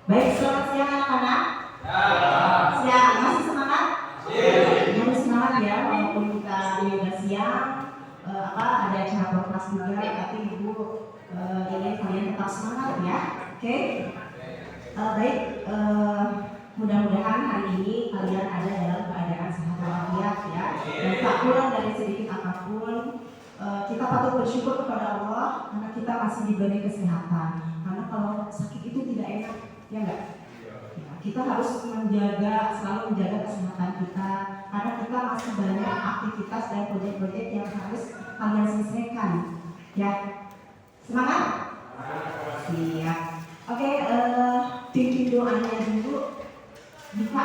Baik, selamat siang anak-anak. Siang, masih semangat? Masih semangat ya, walaupun kita udah siang, ada acara program juga, tapi ibu ingin kalian tetap semangat ya. Oke? Baik, mudah-mudahan hari ini kalian ada dalam keadaan sehat walafiat ya, dan tak kurang dari sedikit apapun. Kita patut bersyukur kepada Allah karena kita masih diberi kesehatan. Karena kalau sakit itu tidak enak, ya enggak? Ya, kita harus selalu menjaga kesehatan kita karena kita masih banyak aktivitas dan proyek-proyek yang harus kalian selesaikan. Ya, semangat? Siap. Oke, bikin doanya dulu. Bisa?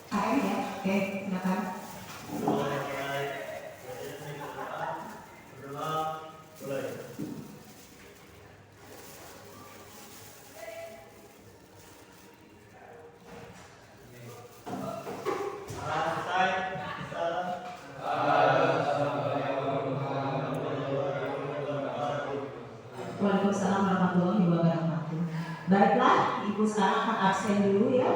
KM ya? Oke, silakan. Waalaikumsalam warahmatullahi wabarakatuh. Baiklah, ibu sekarang akan absen dulu ya.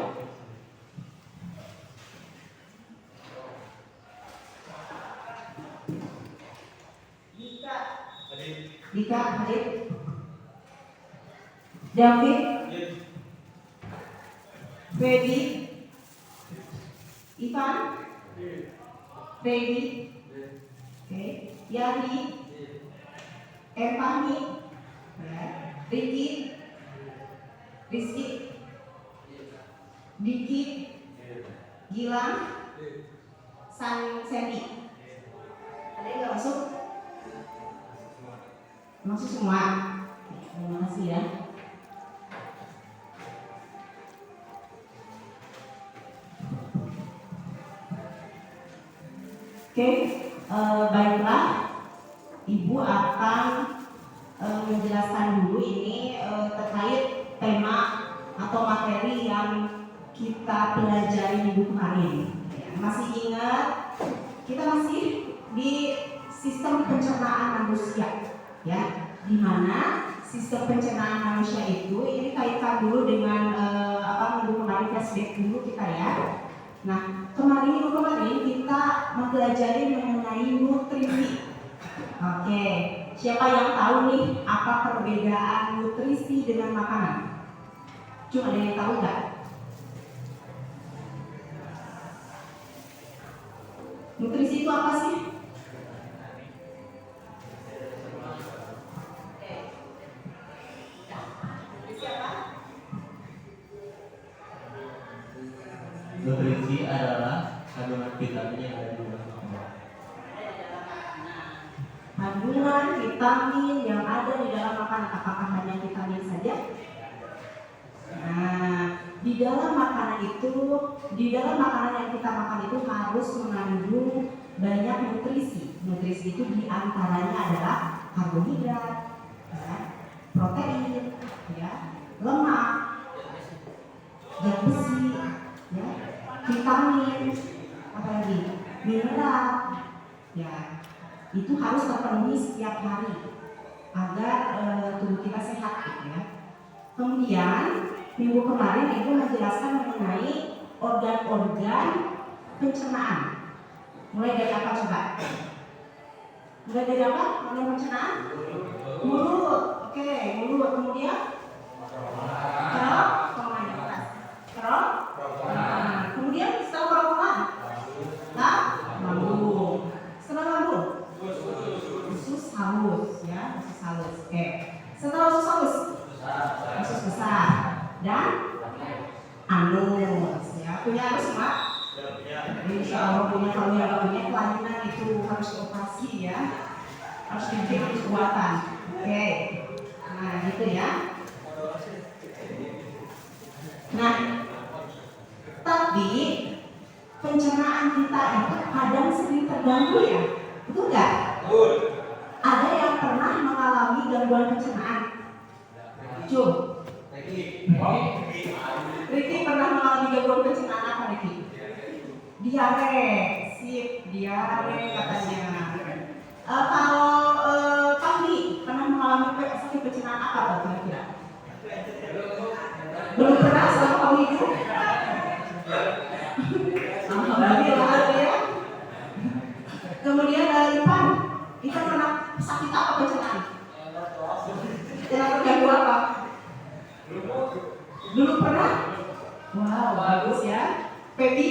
Dika hadir. David, Freddy, Ivan, Freddy, Yani, Empani, Ricky, Rizky, Diki, Gilang, Sandy. Ada yang nggak masuk? Masuk semua. Terima kasih ya. Oke, baiklah. Ibu akan menjelaskan dulu ini terkait tema atau materi yang kita pelajari minggu kemarin. Masih ingat? Kita masih di sistem pencernaan manusia, ya, di mana sistem pencernaan manusia itu ini kaitan dulu dengan minggu kemarin flashback dulu kita ya. Nah, minggu kemarin kita mempelajari mengenai nutrisi. Oke, siapa yang tahu nih apa perbedaan nutrisi dengan makanan? Cuma ada yang tahu nggak? Nutrisi itu apa sih? Nutrisi adalah kandungan vitamin yang ada di dalam makanan. Kandungan vitamin yang ada di dalam makanan, apakah hanya vitamin saja? Nah, di dalam makanan yang kita makan itu harus mengandung banyak nutrisi. Nutrisi itu diantaranya adalah karbohidrat, ya, protein, ya, lemak, zat besi, ya, vitamin, apalagi mineral, ya, itu harus terpenuhi setiap hari agar tubuh kita sehat, gitu ya. Kemudian minggu kemarin ibu menjelaskan mengenai organ-organ pencernaan. Mulai dari apa coba? Mulai dari apa? Organ pencernaan? Mulut. Oke, mulut. Kemudian kemudian setelah kerongkongan, lambung. Setelah lambung, usus halus, ya, usus halus. Oke. Setelah usus halus, usus besar dan anus. Ya, punya anus Pak? Insya Allah punya. Kalau yang nggak punya kelainan itu harus operasi ya, harus diberi kekuatan. Oke. Nah, gitu ya. Nah, tapi pencernaan kita itu kadang sering terganggu ya, betul nggak? Betul. Ada yang pernah mengalami gangguan pencernaan? Cum. Ricky pernah mengalami gangguan pencernaan apa Ricky? Diare, diare katanya. Kalau Fahmi pernah mengalami sakit pencernaan apa kira-kira? pernah sakit apa bacaan? Yang terganggu apa? Dulu pernah? Wow, bagus ya. Pepi?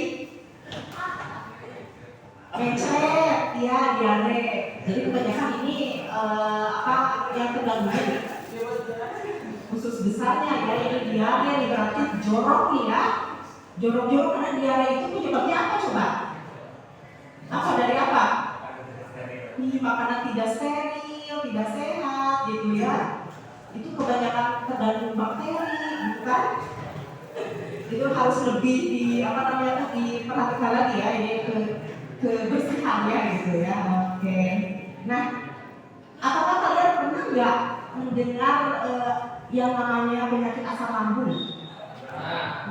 Mencret, ya diare. Jadi kebanyakan ini yang terganggu usus besarnya ya, ini diare nih, berarti jorok nih ya. Jorok-jorok karena diare itu penyebabnya apa coba? Apa dari apa? Makanan tidak steril, tidak sehat gitu ya. Itu kebanyakan tergandung bakteri, gitu kan? Itu harus lebih diperhatikan lagi ya, ini kebersihannya gitu ya. Oke. Nah, apakah kalian pernah nggak mendengar yang namanya penyakit asam lambung?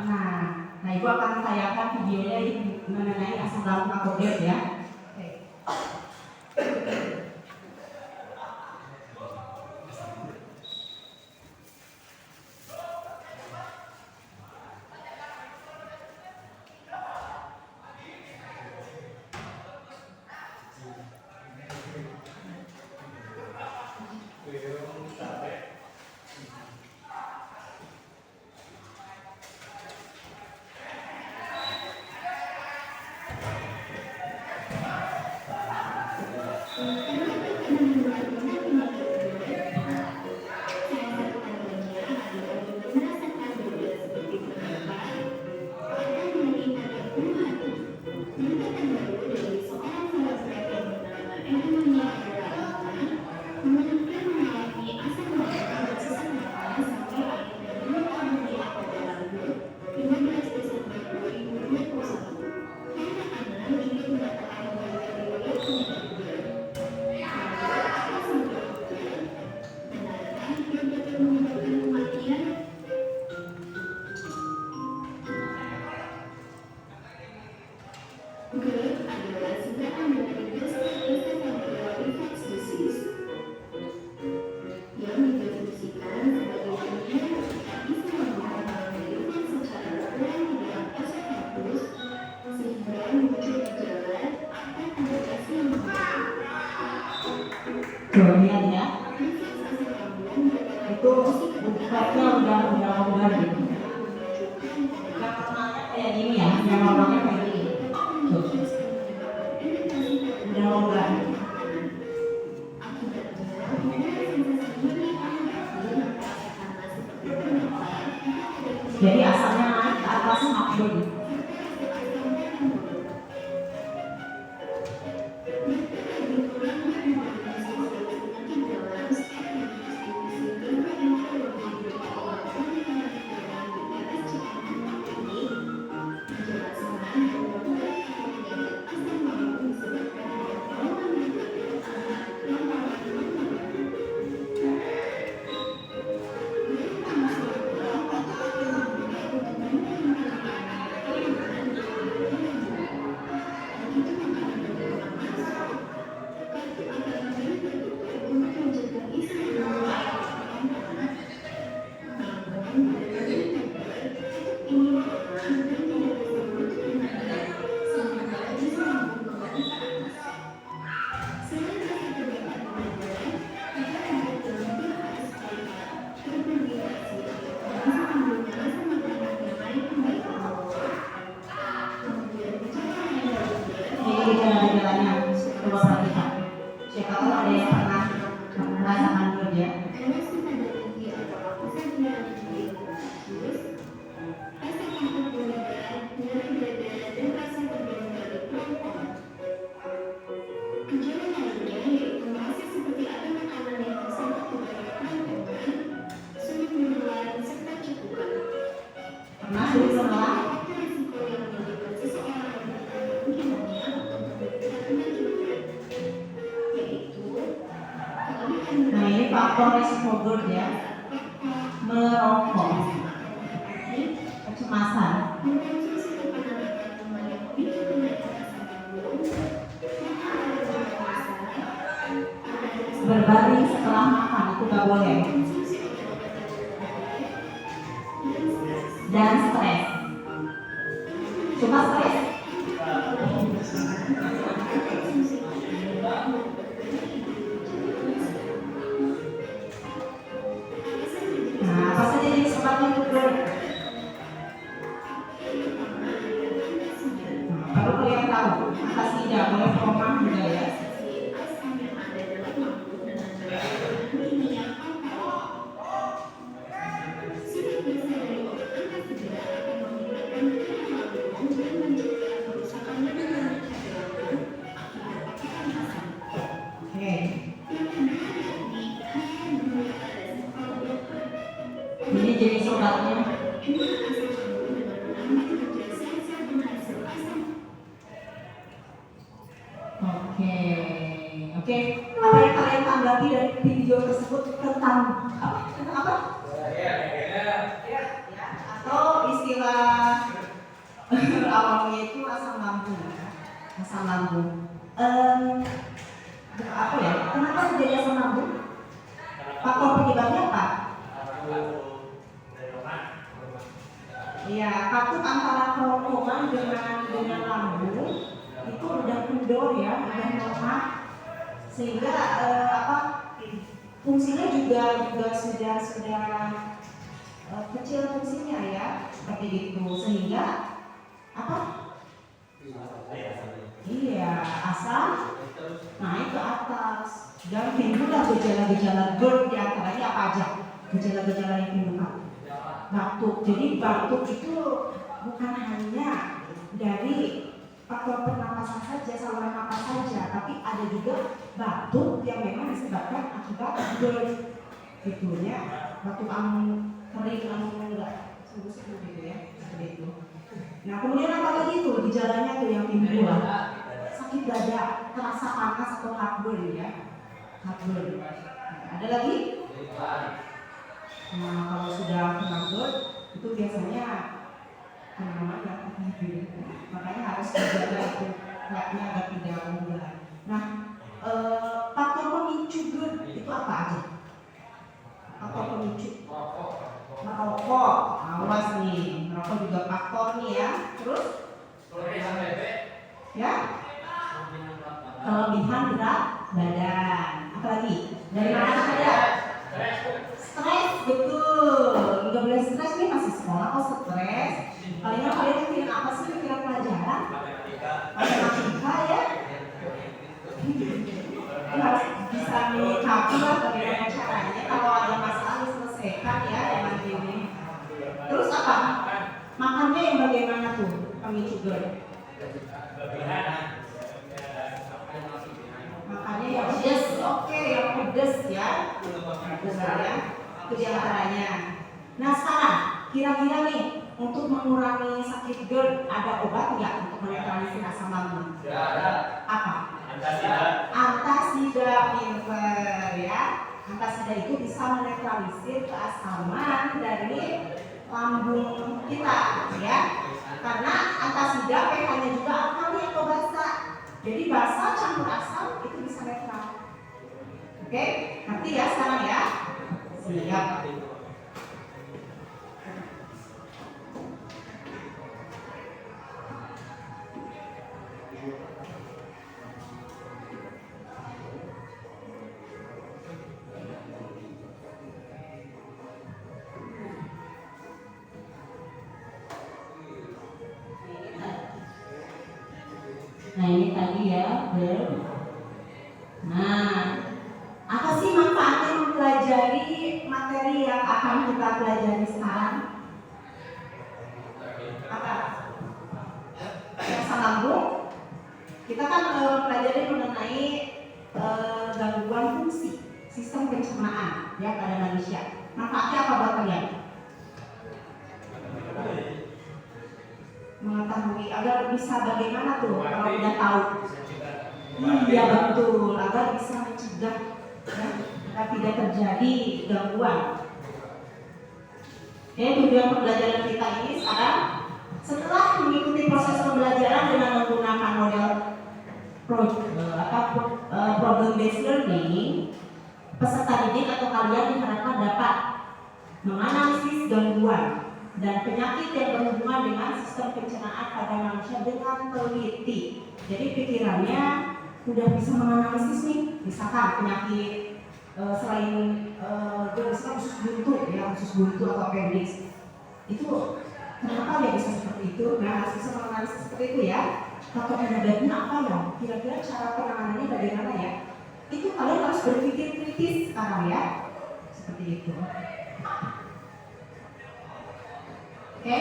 Nah, ibu akan tayangkan videonya mengenai asam lambung atau GERD ya. Oke. Lihat ya, itu bukannya udah gitu. Yang warnanya kayak gini ya, yang warnanya kayak gini. Udah longgar. Jadi asalnya naik ke atas makbul. Nah ini faktor risiko GERD ya, merokok, kecemasan, berbaring setelah makan itu gak boleh, dan stres. Coba stres. jenis obatnya. Oke. Apa yang kalian tanggapi dari video tersebut tentang apa? Tentang apa? Ya. Atau istilah awalnya itu asam lambung. Asam lambung. Apa ya? Kenapa terjadi asam lambung? Faktor penyebabnya apa? Iya, katup antara kerongkongan dengan lambung itu udah kendor ya, udah lemah, sehingga fungsinya juga sudah kecil fungsinya ya, seperti itu, sehingga apa? Iya, asam naik ke atas dan timbullah gejala-gejala GERD, di antaranya apa aja? Gejala-gejala yang timbul, batuk. Jadi batuk itu bukan hanya dari faktor pernapasan saja, saluran napas saja, tapi ada juga batuk yang memang disebabkan akibat GERD, itunya batuk kering, enggak sembuh gitu ya, seperti itu. Nah kemudian apa lagi tuh gejalanya tuh yang timbul? Sakit dada, terasa panas atau heartburn ya, heartburn. Ada lagi? Nah kalau sudah kena GERD itu biasanya kemana-mana, makanya harus dijaga itu flatnya agar tidak mengular. Nah faktor pemicu GERD itu apa aja? Faktor pemicu merokok, awas nih, merokok juga faktor nih ya. Terus ya, kelebihan berat badan. Apa lagi? Dari mana saja? Stres, betul. Nggak boleh stres nih, masih sekolah kok stres. Palingan kalian mikirin apa sih? Mikirin pelajaran? Matematika ya? Harus bisa menyikapi lah bagaimana caranya kalau ada masalah diselesaikan ya dengan ini. Terus apa? Makannya yang bagaimana tuh pemicu GERD? Makannya yang pedas, oke, yang pedas ya. Benar ya, itu diantaranya. Nah sekarang kira-kira nih untuk mengurangi sakit GERD ada obat nggak untuk menetralisir asam lambung? Apa? Antasida, pinter ya. Antasida itu bisa menetralisir keasaman dari lambung kita ya. Karena antasida pH-nya juga alkali atau basa. Jadi basa campur asam itu bisa netral. Oke, ngerti ya sekarang ya? Siap. Nah ini tadi ya, Nah, apa sih manfaatnya mempelajari materi yang akan kita pelajari sekarang? Apa? Asam lambung. Kita kan mempelajari mengenai gangguan fungsi sistem pencernaan ya pada manusia. Manfaatnya apa buat kalian? Mengetahui agar bisa bagaimana tuh kalau udah tahu. Iya betul, agar bisa mencegah ya, agar tidak terjadi gangguan. Tujuan pembelajaran kita ini sekarang setelah mengikuti proses pembelajaran dengan menggunakan model problem based learning, peserta didik atau kalian diharapkan dapat menganalisis gangguan dan penyakit yang berhubungan dengan sistem pencernaan pada manusia dengan teliti. Jadi pikirannya udah bisa menganalisis nih, misalkan penyakit selain usus buntu ya, usus buntu atau appendix itu kenapa ya bisa seperti itu? Nah harus bisa menganalisis seperti itu ya. Faktor penyebabnya apa ya? Kira-kira cara penanganannya bagaimana ya? Itu kalian harus berpikir kritis sekarang ya, seperti itu. Oke,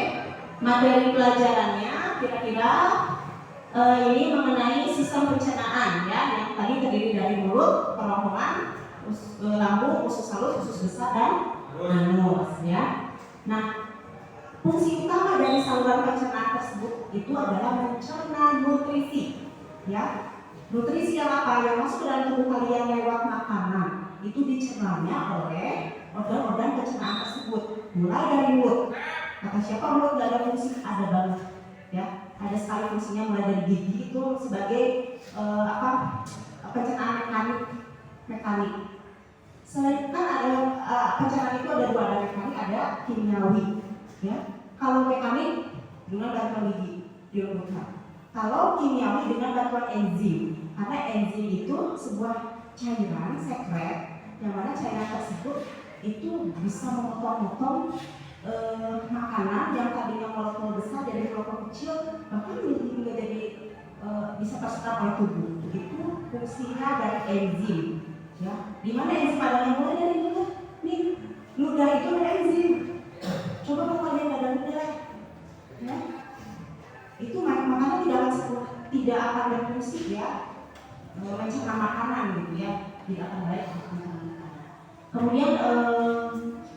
materi pelajarannya kira-kira ini mengenai sistem pencernaan ya, yang tadi terdiri dari mulut, kerongkongan, lambung, usus halus, usus besar dan anus ya. Nah, fungsi utama dari saluran pencernaan tersebut itu adalah mencerna nutrisi, ya. Nutrisi yang apa? Yang masuk ke dalam tubuh kalian lewat makanan itu dicernanya oleh organ-organ pencernaan tersebut. Mulai dari mulut. Kata siapa mulut gak ada fungsi? Ada banget, ya. Ada sekali fungsinya, mulai dari gigi itu sebagai pencernaan mekanik. Selain kan ada pencernaan itu ada dua, ada mekanik, ada kimiawi, ya. Kalau mekanik dengan bantuan gigi dilumpuhkan. Kalau kimiawi dengan bantuan enzim, karena enzim itu sebuah cairan sekret yang mana cairan tersebut itu bisa memotong-motong makanan yang tadinya molekul besar jadi molekul kecil, bahkan hingga jadi bisa terserap oleh tubuh. Itu fungsinya dari enzim, ya. Di mana enzim adanya? Mulai dari ludah. Nih, ludah itu ada enzim. Coba kalau kalian ada ludah, ya. Itu makanan tidak akan berfungsi, ya, mencerna makanan gitu, ya, tidak akan baik untuk mencerna makanan. Kemudian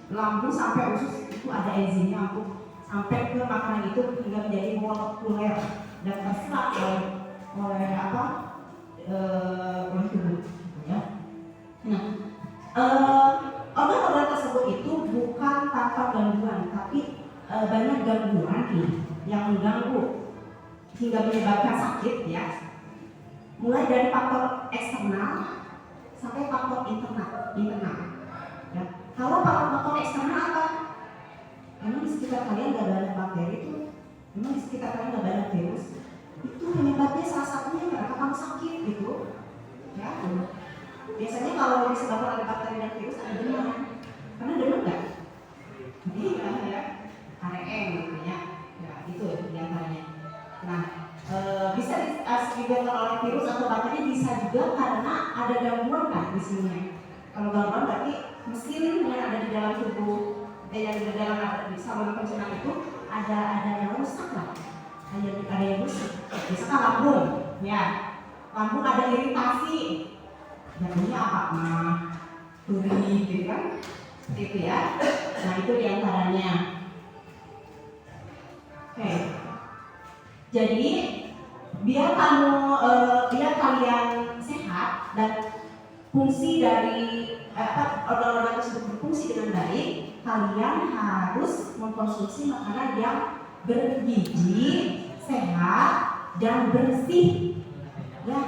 lambung sampai usus itu ada enzimnya untuk sampai ke makanan itu hingga menjadi molekuler dan terserap oleh tubuh, ya. Nah, organ-organ tersebut itu bukan tanpa gangguan, tapi banyak gangguan nih yang mengganggu hingga menyebabkan sakit, ya. Mulai dari faktor eksternal sampai faktor internal. Ya. Kalau faktor eksternal apa? Memang di sekitar kalian gak banyak bakteri itu, memang di sekitar kalian gak banyak virus. Itu penyebabnya salah satunya karena kamu sakit gitu, ya. Biasanya kalau disebabkan oleh bakteri dan virus ada demam, karena demam nggak? Iya, ya. ARN gitu, ya. Ya itu diantaranya. Nah, bisa disebabkan oleh virus atau bakteri, bisa juga karena ada gangguan kan di sini. Kalau gangguan berarti mesin yang ada di dalam tubuh, yang di dalam saluran pencernaan itu ada yang rusak lah, ada yang rusak. Misalkan lambung, ya, lambung ada iritasi, jadinya apa? Turi, gitu kan? Gitu ya. Nah itu diantaranya. Oke. Jadi biar kalian sehat dan fungsi dari organ-organ tersebut berfungsi dengan baik, kalian harus mengkonsumsi makanan yang bergizi, sehat, dan bersih. Ya,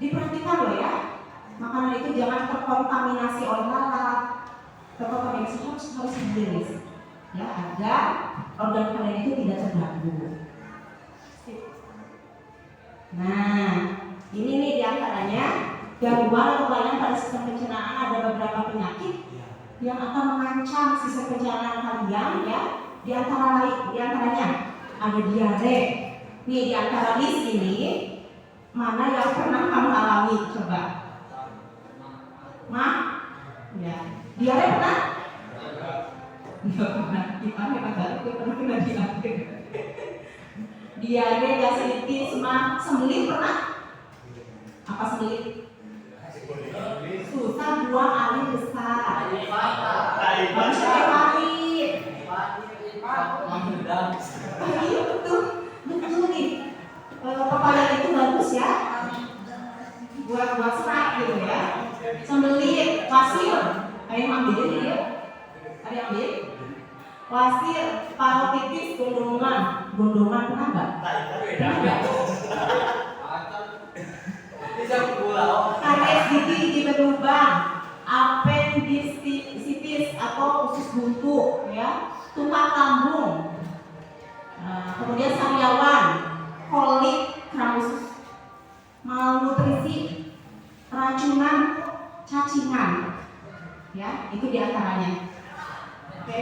diperhatikan loh ya. Makanan itu jangan terkontaminasi oleh lalat. Terkontaminasi harus dihiris, ya, agar organ kalian itu tidak terganggu. Nah, ini nih diantaranya gangguan atau kelainan pada sistem pencernaan. Ada beberapa penyakit yang akan mengancam sistem pencernaan kalian, ya. Diantaranya ada diare. Nih di antara list ini mana yang pernah kamu alami? Coba. Ya. Diare pernah? Enggak pernah. Gimana padahal gue pernah kena diare. Diare, gastritis, sembelit pernah? Apa sembelit? Susah buang air besar. Iya betul nih. Pepaya itu bagus ya. Buat serat gitu ya. Sembelit, pasir. Ada yang ambil dia? Ada yang ambil? Pasir, parotitis, gondongan pernah nggak? Pernah nggak? Karies gigi berlubang, appendicitis atau usus buntu, ya, tumpah lambung, kemudian sariawan, kolik, kramus, malnutrisi, keracunan, cacingan, ya, itu diantaranya. Oke.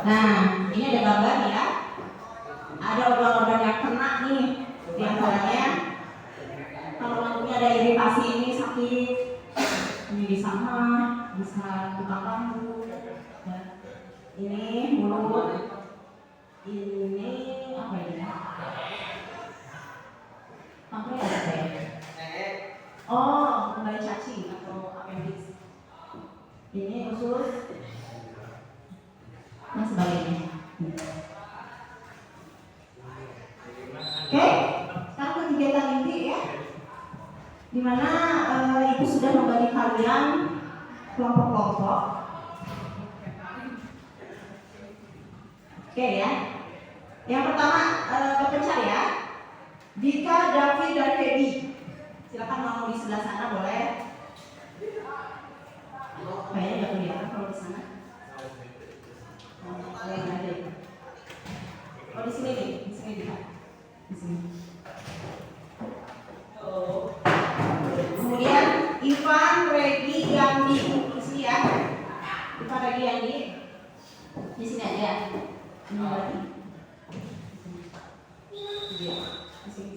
Nah, ini ada gambar ya. Ada organ-organ yang kena nih. Di antaranya kalau lambungnya ada iritasi, ini sakit, ini bisa tukang lambung, ya. Ini mulut, ini apa ini? Apa ya? Oh, kembali cacing atau appendix. Ini usus, membagi kalian kelompok-kelompok. Oke ya. Yang pertama berpencar ya. Dika, Davi, dan Feby. Silakan mau di sebelah sana boleh. Kayaknya nggak kelihatan kalau di sana. Oh, yang ada. Oh di sini nih, di sini Dika. Di sini. Kemudian Ivan, Regi, Yandi. Di sini ya. Ivan, Regi, Yandi. Di sini aja. Ini lagi. Iya, di sini.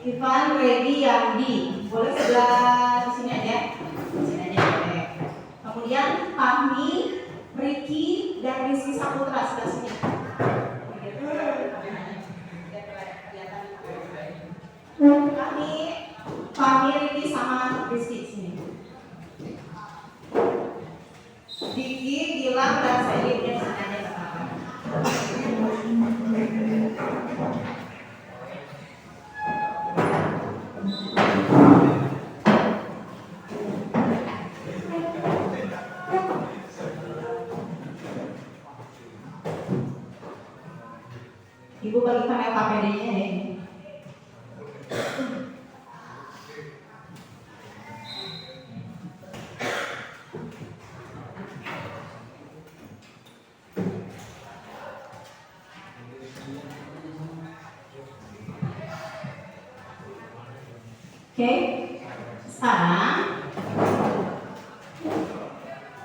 Ivan, Regi, Yandi. Boleh sebelah di sini aja. Di sini aja boleh. Kemudian Fahmi, Ricky, dan Rizky Saputra sebelah sini. Fahmi, Ricky sama Rizky sini. Diki, Gilang, dan Sally di sini aja nggak apa-apa. Ibu bagikan LKPD-nya ya ini. Oke, sekarang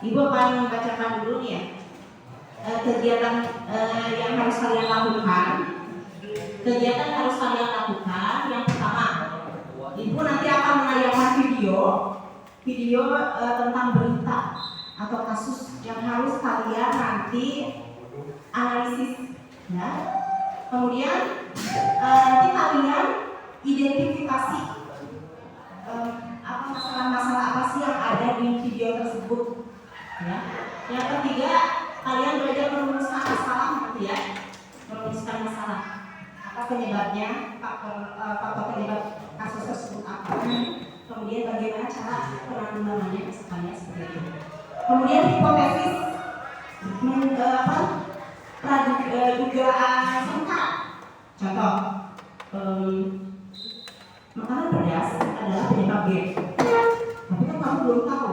Ibu akan membacakan dulu nih ya kegiatan yang harus kalian lakukan. Kegiatan yang harus kalian lakukan yang pertama, Ibu nanti akan menayangkan video tentang berita atau kasus yang harus kalian nanti analisis, ya. Kemudian nanti kalian identifikasi apa masalah-masalah apa sih yang ada di video tersebut, ya. Yang ketiga, kalian belajar merumuskan masalah, gitu ya, merumuskan masalah. Apa penyebabnya, faktor penyebab kasus tersebut apa, kemudian bagaimana cara penanggulangannya misalnya seperti itu. Kemudian hipotesis, dugaan singkat. Contoh, makanan pedas adalah penyebab G. Tapi kan kamu belum tahu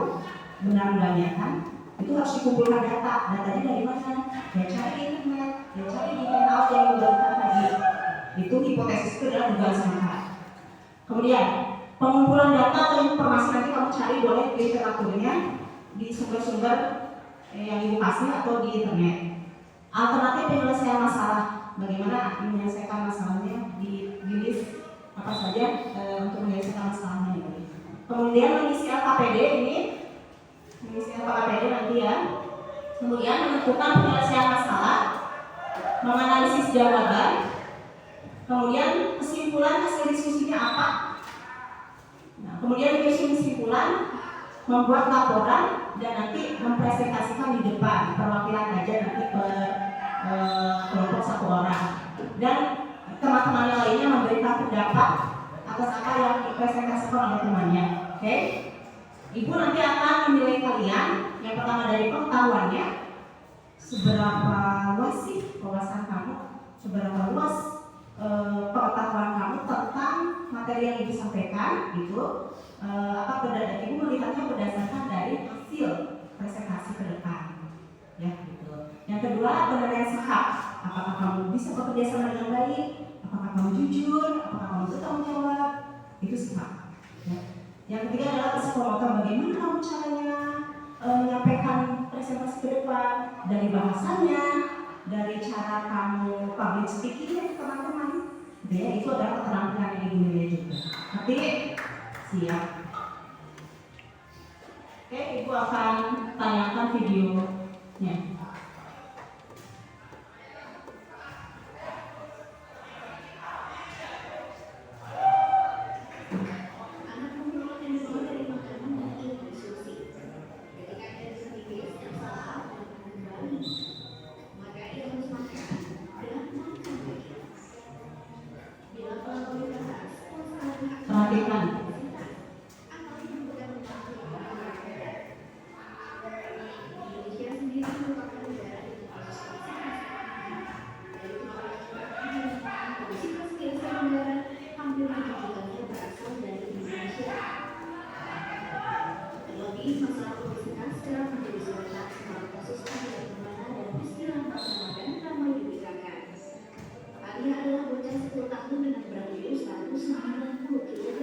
benar enggaknya kan? Itu harus dikumpulkan datanya dari mana? Ya cari di internet, ya cari di handout yang diberikan tadi. Itu hipotesis itu adalah dugaan sangka. Kemudian pengumpulan data atau informasi nanti kamu cari boleh di literaturnya, di sumber-sumber yang ibu kasih atau di internet. Alternatif penyelesaian masalah, bagaimana menyelesaikan masalahnya di list apa saja untuk menyelesaikan masalahnya ini. Kemudian mengisi LKPD ini, mengisi LKPD nanti ya. Kemudian menentukan penyelesaian masalah, menganalisis jawaban. Kemudian kesimpulan hasil diskusinya apa? Nah, kemudian menyusun kesimpulan, membuat laporan dan nanti mempresentasikan di depan perwakilan aja nanti kelompok satu orang dan teman-teman lainnya memberikan pendapat atas apa yang dipresentasikan oleh temannya. Oke? Ibu nanti akan menilai kalian yang pertama dari pengetahuannya, seberapa luas sih wawasan kamu, seberapa luas pengetahuan kamu tentang materi yang ibu sampaikan gitu. Ibu melihatnya berdasarkan dari hasil presentasi ke depan, ya gitu. Yang kedua, penilaian sikap, apakah kamu bisa bekerja sama dengan baik, apakah kamu jujur, apakah kamu bertanggung jawab, itu sikap. Ya. Yang ketiga adalah psikomotor, bagaimana kamu caranya menyampaikan presentasi ke depan, dari bahasanya, dari cara kamu public speaking teman-teman, ya, itu adalah keterampilan yang ibu nilai juga. Nanti siap. Oke, ibu akan tayangkan videonya. tahun dengan berat virus 190 kg.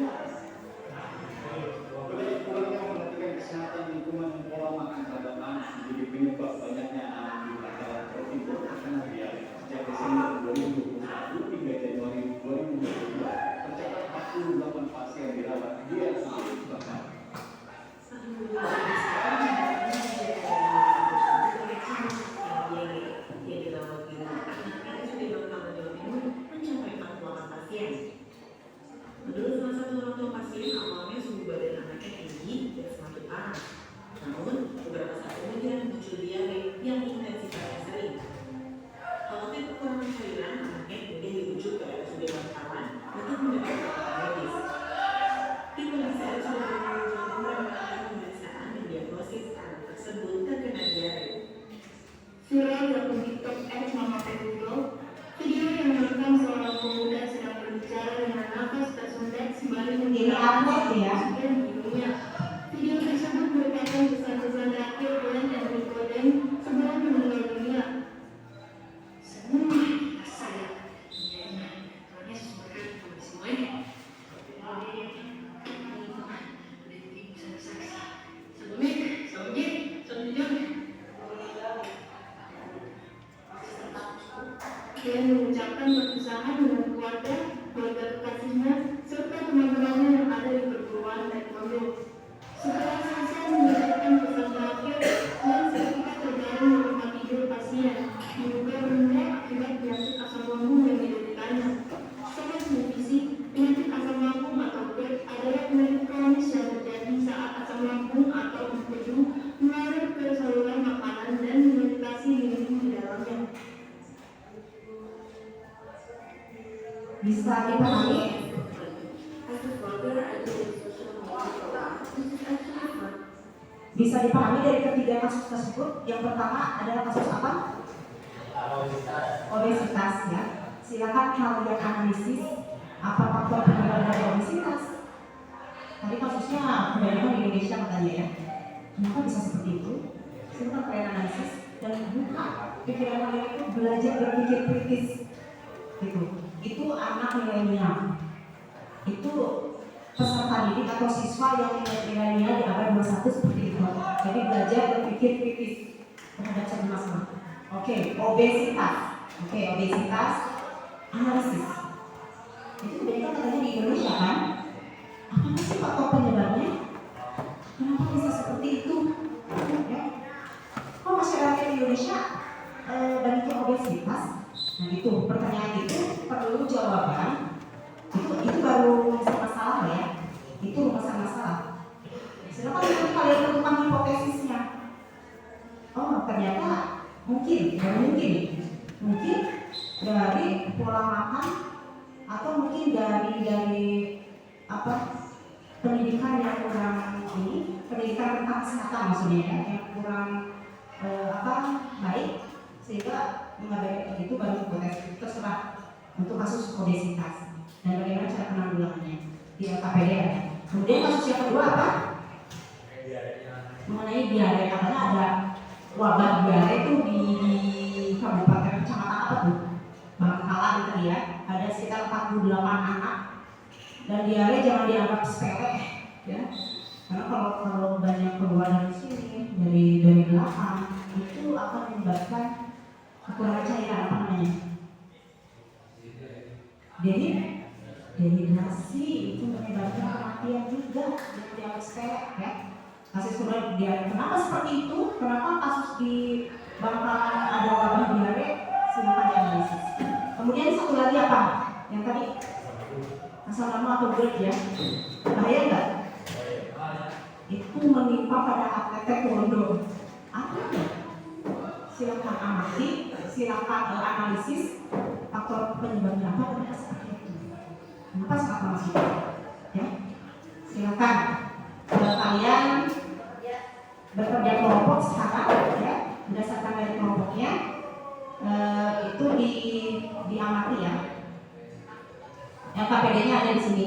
Banyak orang yang memperhatikan kesehatan lingkungan dan pola makan terhadap anak menjadi penyebab banyaknya anak di Mataram, Jawa Timur terkena diare. Sejak Desember 2021 hingga Januari 2022, tercatat 48 pasien dirawat di RSUD Subang. Menurut salah satu orang tua pasien, awalnya suhu badan anaknya tinggi dan semakin panas. Namun, beberapa saat kemudian muncul diare yang intensitasnya sering. Khawatir kekurangan cairan, anaknya kemudian dirujuk ke RSUD Bangkalan untuk mendapat perawatan medis. Tim medis RSUD Bangkalan Jawa Timur melakukan pemeriksaan dan diagnosis anak tersebut terkena diare. Viral di akun TikTok @mamapedudo, video yang merekam seorang pemuda sedang berbicara dengan nafas tersendat sembari Ini upload ya. oksigen di hidungnya. Video tersebut merupakan pesan-pesan terakhir Glenn dan Nicodem sebelum meninggal dunia. Semua kita sayang dunia ini, karena sesuatu kepada semuanya. Dan mengucapkan perpisahan dengan keluarga kekasihnya, serta teman-temannya yang ada di perguruan naik mobil. Setelah selesai mengucapkan pesan terakhir, dan seketika terbaring di tempat tidur pasien, diduga meninggal akibat penyakit asam lambung yang dideritanya. Setelah televisi, penyakit asam lambung atau GERD adalah penyakit kronis yang terjadi saat asam lambung atau empedu mengalir ke saluran makanan dan melintasi dinding di dalamnya. Bisa dipahami? Bisa dipahami dari ketiga kasus tersebut. Yang pertama adalah kasus apa? Obesitas ya. Silakan kalian analisis apa faktor penyebab dari obesitas. Tadi kasusnya kebanyakan di Indonesia katanya ya. Kenapa bisa seperti itu? Silakan kalian analisis dan buka pikiran kalian itu belajar berpikir kritis. Gitu. Itu anak milenial. Itu peserta didik atau siswa yang milenial di abad 21 seperti itu. Jadi belajar berpikir kritis terhadap satu masalah. Oke, obesitas. Obesitas analisis. Itu kebanyakan katanya di Indonesia kan? Apa sih faktor penyebabnya? Kenapa bisa seperti itu? Ya. Kok masyarakat Indonesia banyaknya obesitas? Nah itu pertanyaan itu perlu jawaban. Itu baru masalah ya. Itu masalah. Silakan nanti kalian tentukan hipotesisnya. Oh ternyata mungkin dari pola makan atau mungkin dari apa pendidikan yang kurang pendidikan tentang kesehatan maksudnya ya, yang kurang baik sehingga mengabaikan itu baru hipotesis terserah untuk kasus obesitas dan bagaimana cara penanggulangannya di LKPD ya. Kemudian kasus yang kedua apa? Mengenai diare, katanya ada wabah diare itu di kabupaten kecamatan apa tuh? Bangkalan gitu ya. Ada sekitar 48 anak dan diare jangan dianggap sepele ya. Karena kalau banyak keluar dari sini dari belakang itu akan menyebabkan kekurangan cairan apa namanya? Jadi dehidrasi itu menyebabkan kematian juga yang sepele ya. Kasus kemudian diare. Kenapa seperti itu? Kenapa kasus di Bangkalan ada wabah diare? Silakan dianalisis. Kemudian satu lagi apa? Yang tadi asam lambung atau GERD ya. Bahaya nggak? Itu menimpa pada atlet taekwondo. Apa ya? Silakan amati, silakan analisis faktor penyebabnya apa, kenapa seperti itu. Kenapa seperti itu? Ya, silakan kalian bekerja kelompok sekarang ya, berdasarkan dari kelompoknya itu diamati ya. Yang KPD-nya ada di sini.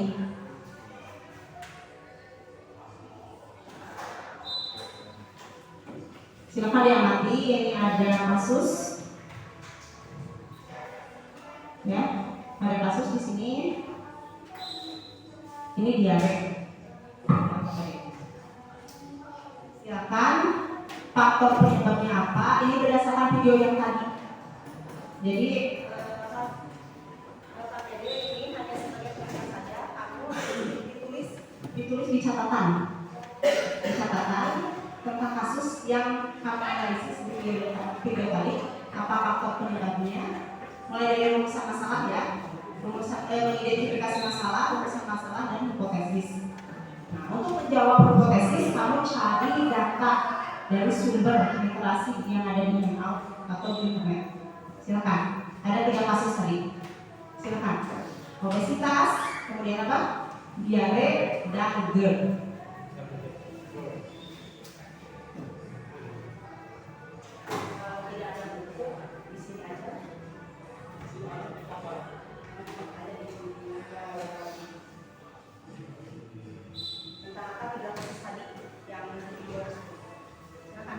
Silakan diamati, ini ada kasus ya. Pada kasus di sini ini diare. Silakan faktor penyebabnya apa? Ini berdasarkan video yang tadi. Jadi ini hanya sebagai pengingat saja. Kamu ditulis di catatan. Di catatan tentang kasus yang kamu analisis di video tadi. Apa faktor penyebabnya? Mulai dari rumusan masalah ya. Mengidentifikasi masalah, rumusan masalah dan hipotesis. Nah, untuk menjawab hipotesis, kamu cari data dari sumber literasi yang ada di email atau di internet. Silakan. Ada 3 kasus tadi. Silakan. Obesitas, kemudian apa? Diare dan GERD. Tidak ada buku di sini aja. Utarakan 3 kasus tadi yang video. Silakan.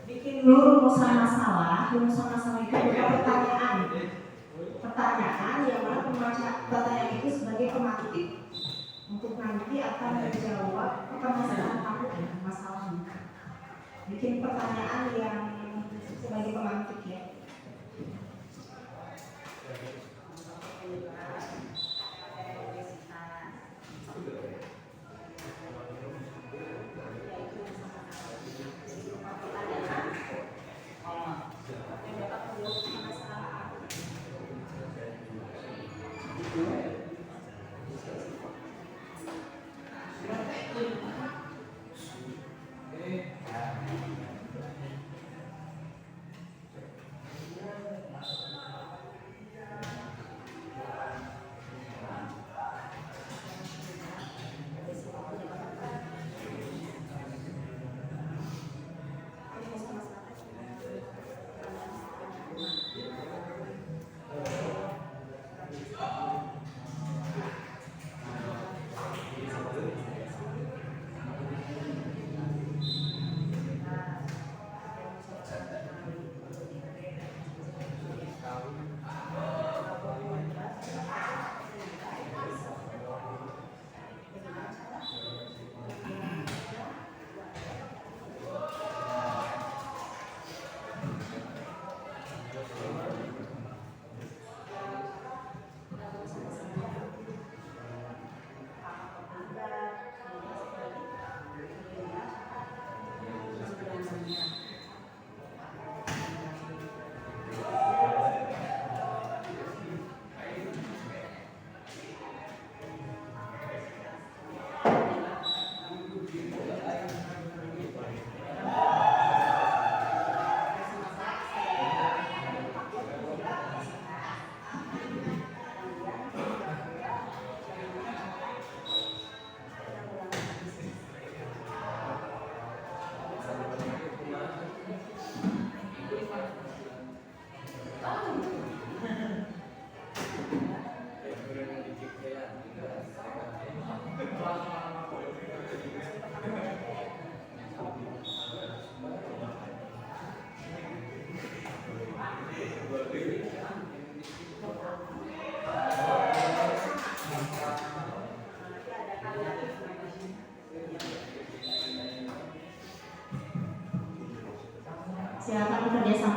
Bikin dulu rumusan masalah. Rumusan masalah itu berupa pertanyaan. Pertanyaan yang mana pertanyaan itu sebagai pemantik untuk nanti akan menjawab permasalahan kamu dengan masalahnya. Bikin pertanyaan yang sebagai pemantik ya.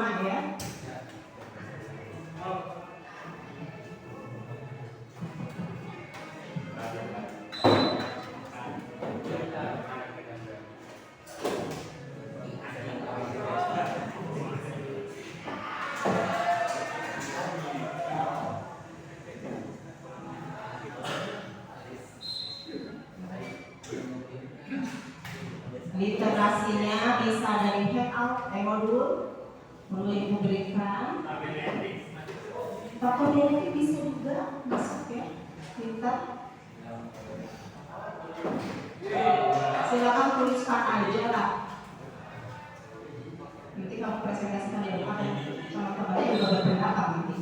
sama ya. Literasinya bisa dari handout, modul ibu berikan. Vocabulary bisa juga masuk ya, pintar. Silakan tuliskan aja lah. Nanti kamu presentasikan di depan sama temannya juga berpendapat nanti.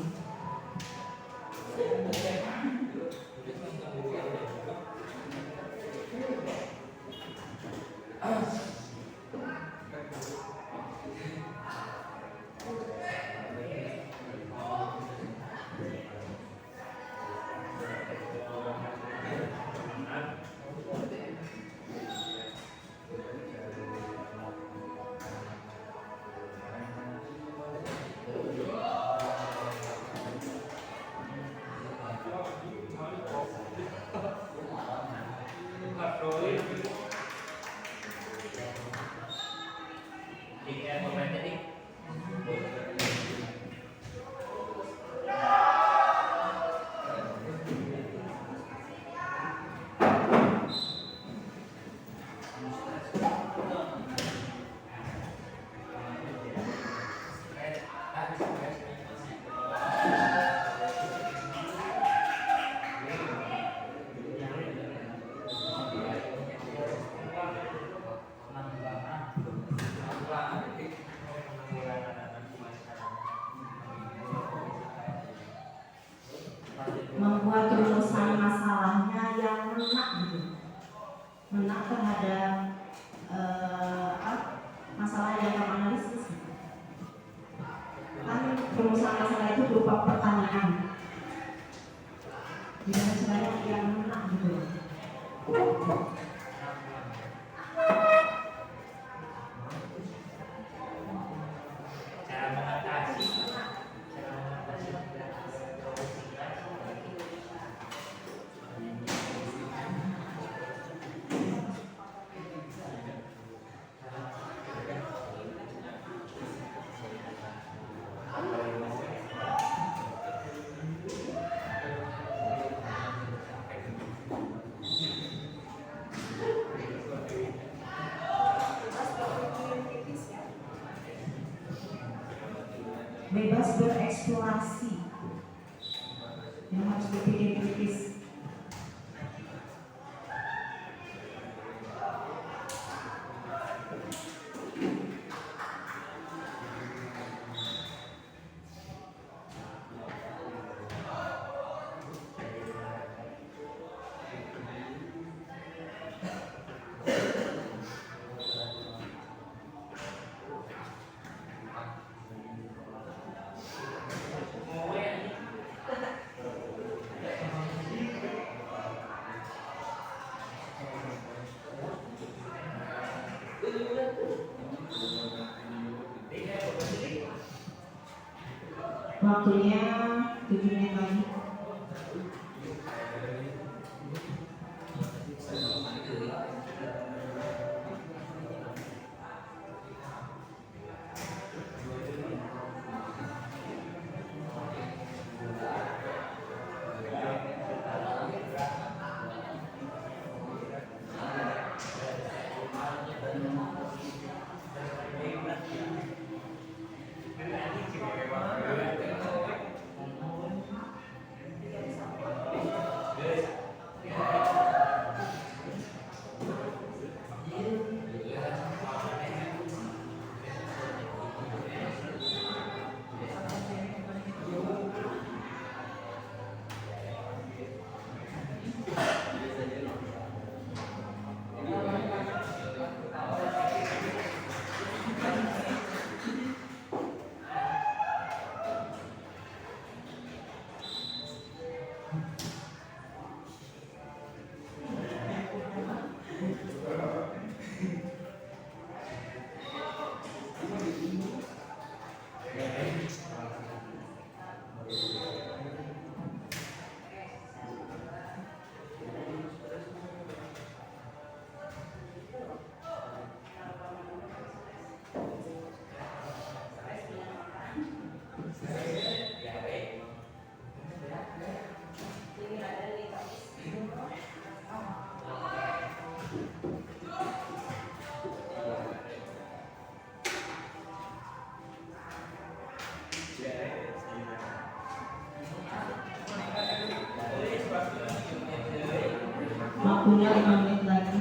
Membuat rumusan masalahnya yang menak gitu, menak terhadap masalah yang kamu analisis. Kan rumusan masalah itu berupa pertanyaan. Gimana caranya yang menak gitu. Bebas bereksplorasi, yang harus berpikir kritis. Waktunya 7 menit lagi. Waktunya 5 menit lagi.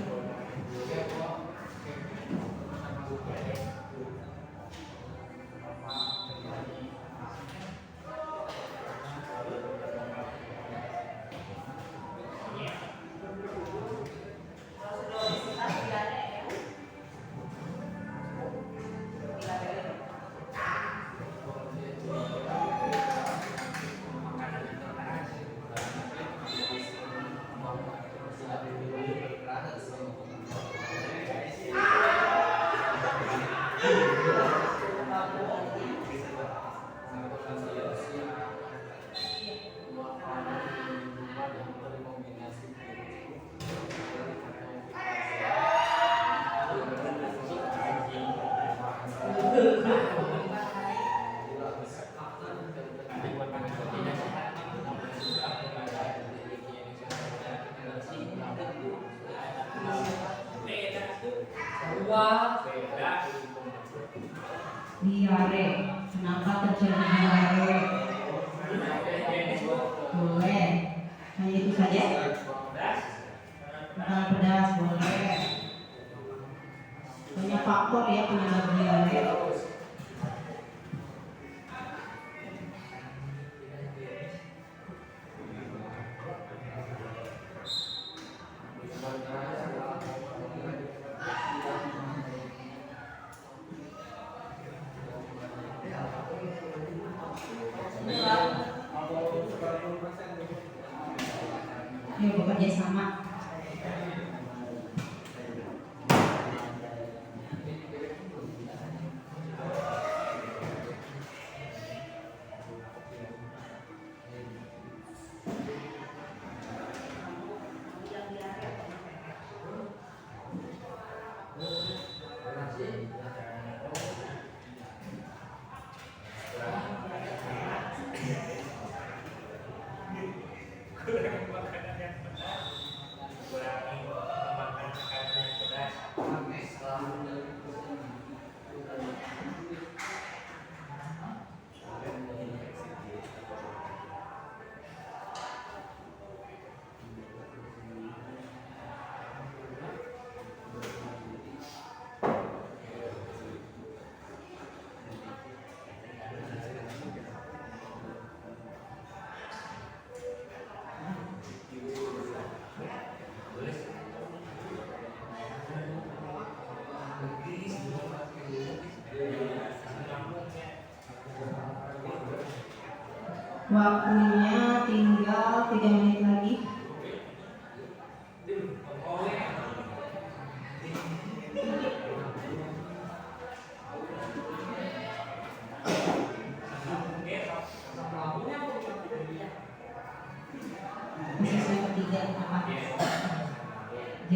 Diare, kenapa terjadi diare? Boleh, hanya itu saja. Makanan pedas boleh. Banyak faktor ya penyebab diare. Yuk bekerja sama. Waktunya tinggal 3 menit lagi. Posisi yang ketiga apa? G.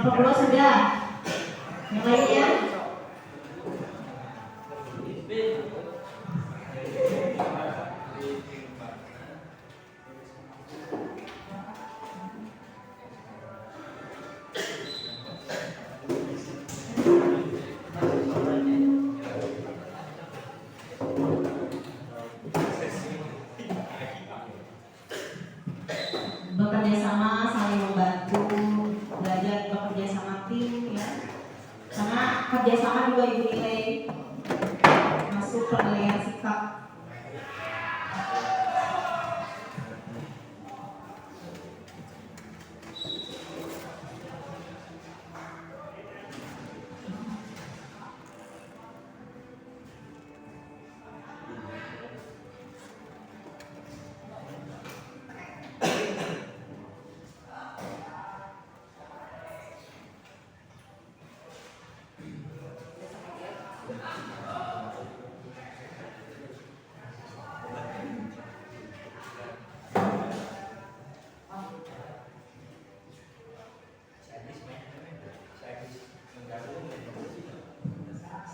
Kelompok 2 sudah. Yang lainnya? Bekerja sama, saling membantu, belajar bekerja sama tim ya. Karena kerja sama juga ibu nilai masuk penilaian sikap.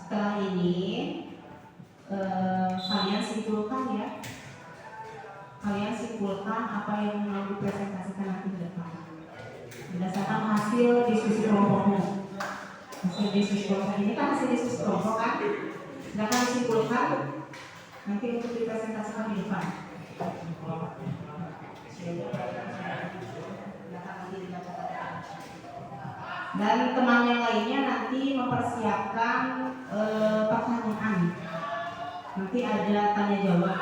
Setelah ini kalian simpulkan ya. Kalian simpulkan apa yang mau dipresentasikan nanti ke depan berdasarkan hasil diskusi kelompokmu. Hasil diskusi kelompok ini kan hasil diskusi kelompok kan. Silakan simpulkan nanti untuk dipresentasikan di depan. Dan teman yang lainnya nanti mempersiapkan pertanyaan. Nanti ada tanya jawab.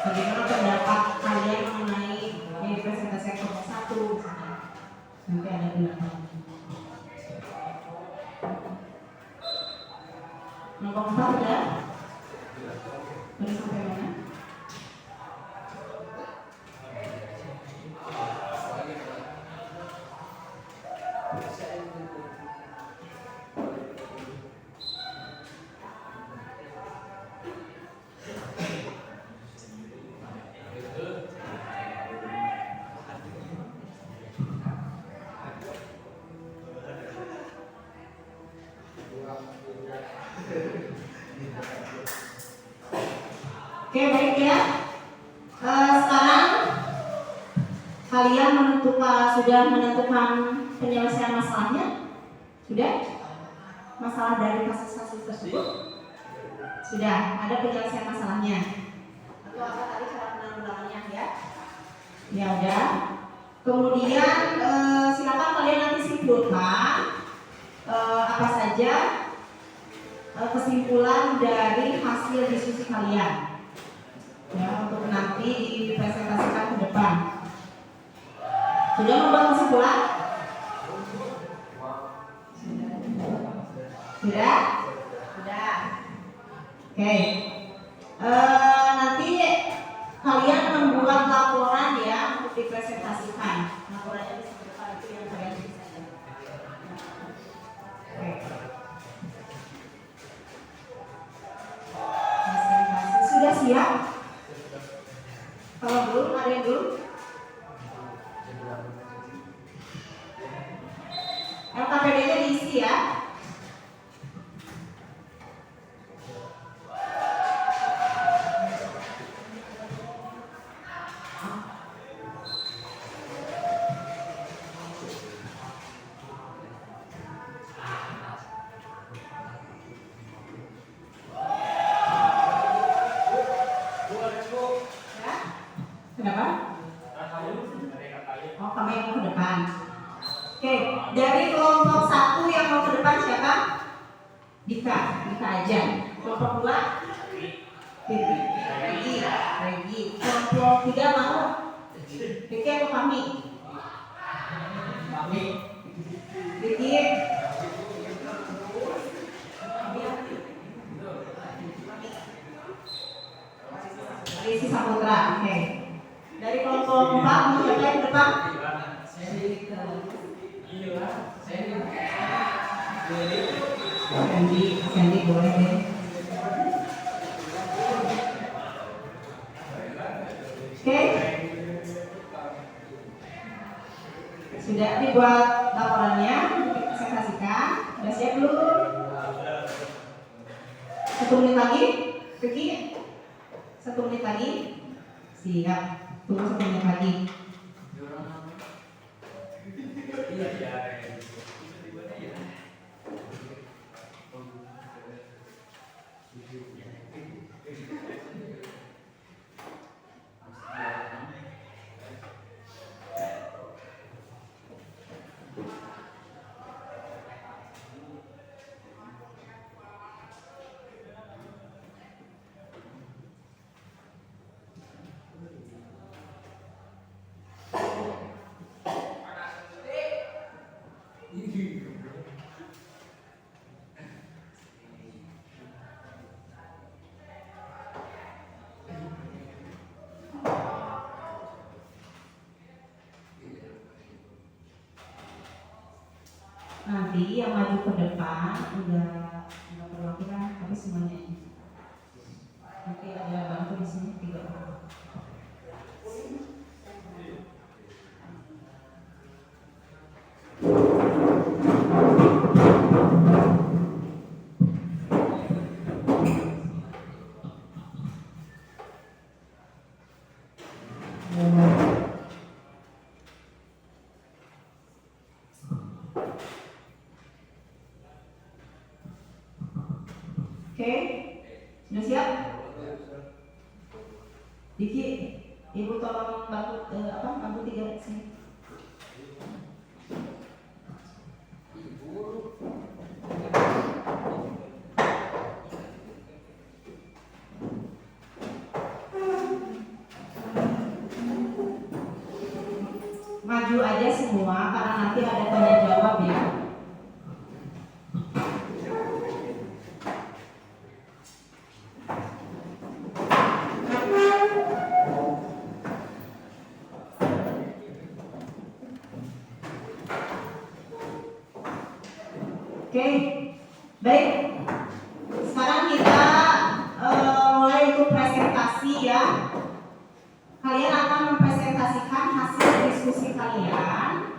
Bagaimana pendapat kalian mengenai yang dipresentasikan kelompok 1 misalnya. Nanti ada pendapat. Kelompok 4 udah? Udah sampai mana? Oke, baik ya. Sekarang kalian sudah menentukan penyelesaian masalahnya? Sudah? Masalah dari kasus-kasus tersebut? Sudah, ada penyelesaian masalahnya. Atau apa tadi cara penanggulangannya ya? Ya udah. Kemudian silakan kalian nanti simpulkan apa saja kesimpulan dari hasil diskusi kalian. Ya, untuk nanti dipresentasikan ke depan. Sudah membuat kesimpulan? Sudah? Sudah. Oke. Nanti kalian membuat laporan ya untuk dipresentasikan. Laporannya di depan itu yang kalian bisa. Oke. Presentasi sudah siap? Kalau belum, ada yang belum? LKPD-nya diisi ya. Kenapa? Oh, kamu yang mau ke depan. Oke, dari kelompok 1 yang mau ke depan siapa? Dika aja. Kelompok 2? Regi. Kelompok 3 mau? Regi atau kami? Regi. Regi Saputra. Oke. Dari kelompok 4 mau siapa yang ke depan? Sandy boleh deh. Oke. Sudah dibuat laporannya. 1 menit lagi, Vicky. 1 menit lagi. Siap. Tunggu 1 menit lagi. Nanti yang maju ke depan udah perwakilan tapi semuanya nanti ada bantu di sini 3 orang. Oke, sudah siap? Diki, ibu tolong bantu bantu 3 sini. Maju aja semua karena nanti ada tanya jawab ya. Oke, baik. Sekarang kita mulai untuk presentasi ya. Kalian akan mempresentasikan hasil diskusi kalian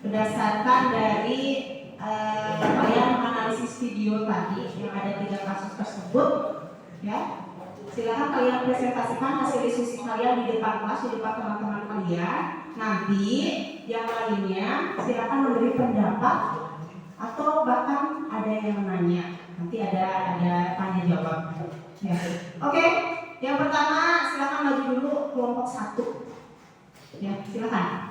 berdasarkan dari kalian menganalisis video tadi yang ada 3 kasus tersebut, ya. Silakan kalian presentasikan hasil diskusi kalian di depan kelas, di depan teman-teman kalian. Nanti yang lainnya silakan memberi pendapat atau bahkan ada yang menanya. Nanti ada tanya jawab. Ya. Oke, yang pertama silakan maju dulu kelompok 1. Ya, silakan.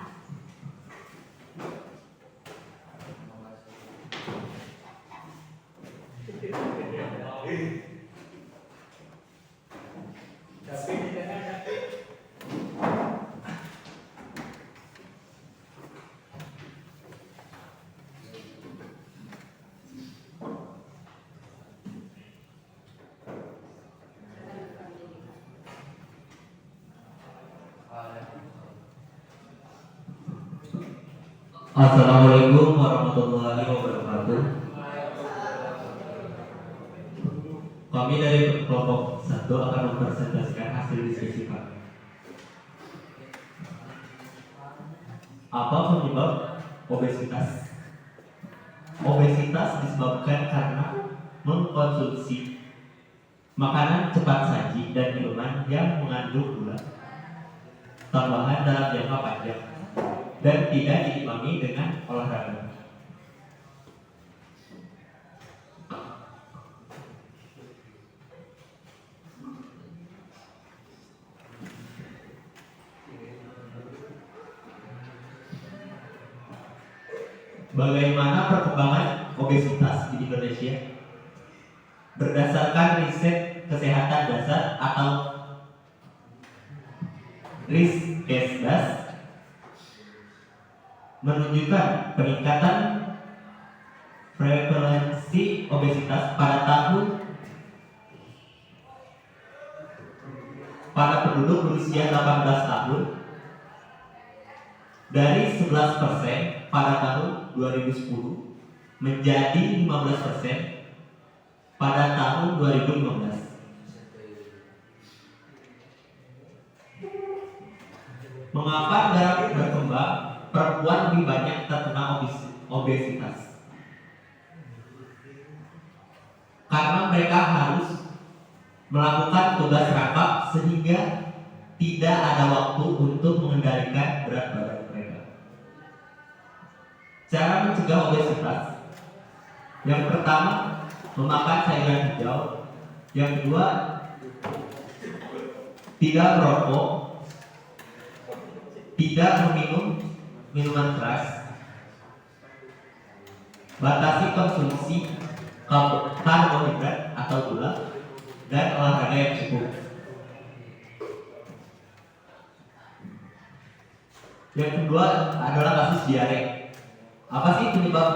Assalamualaikum warahmatullahi wabarakatuh. Kami dari kelompok 1 akan mempresentasikan hasil diskusi kami. Apa penyebab obesitas? Obesitas disebabkan karena mengkonsumsi makanan cepat saji dan minuman yang mengandung gula tambahan dalam jangka panjang dan tidak diimbangi dengan olahraga. Bagaimana perkembangan obesitas di Indonesia? Berdasarkan riset kesehatan dasar atau Riskesdas menunjukkan peningkatan prevalensi obesitas pada penduduk berusia 18 tahun dari 11% pada tahun 2010 menjadi 15% pada tahun 2015. Mengapa negara berkembang perempuan lebih banyak terkena obesitas? Karena mereka harus melakukan tugas rangkap sehingga tidak ada waktu untuk mengendalikan berat badan mereka. Cara mencegah obesitas: yang pertama, memakan sayuran hijau. Yang kedua, tidak merokok, tidak meminum minuman keras, batasi konsumsi karbohidrat atau gula, dan olahraga yang cukup. Yang kedua adalah kasus diare. Apa sih penyebab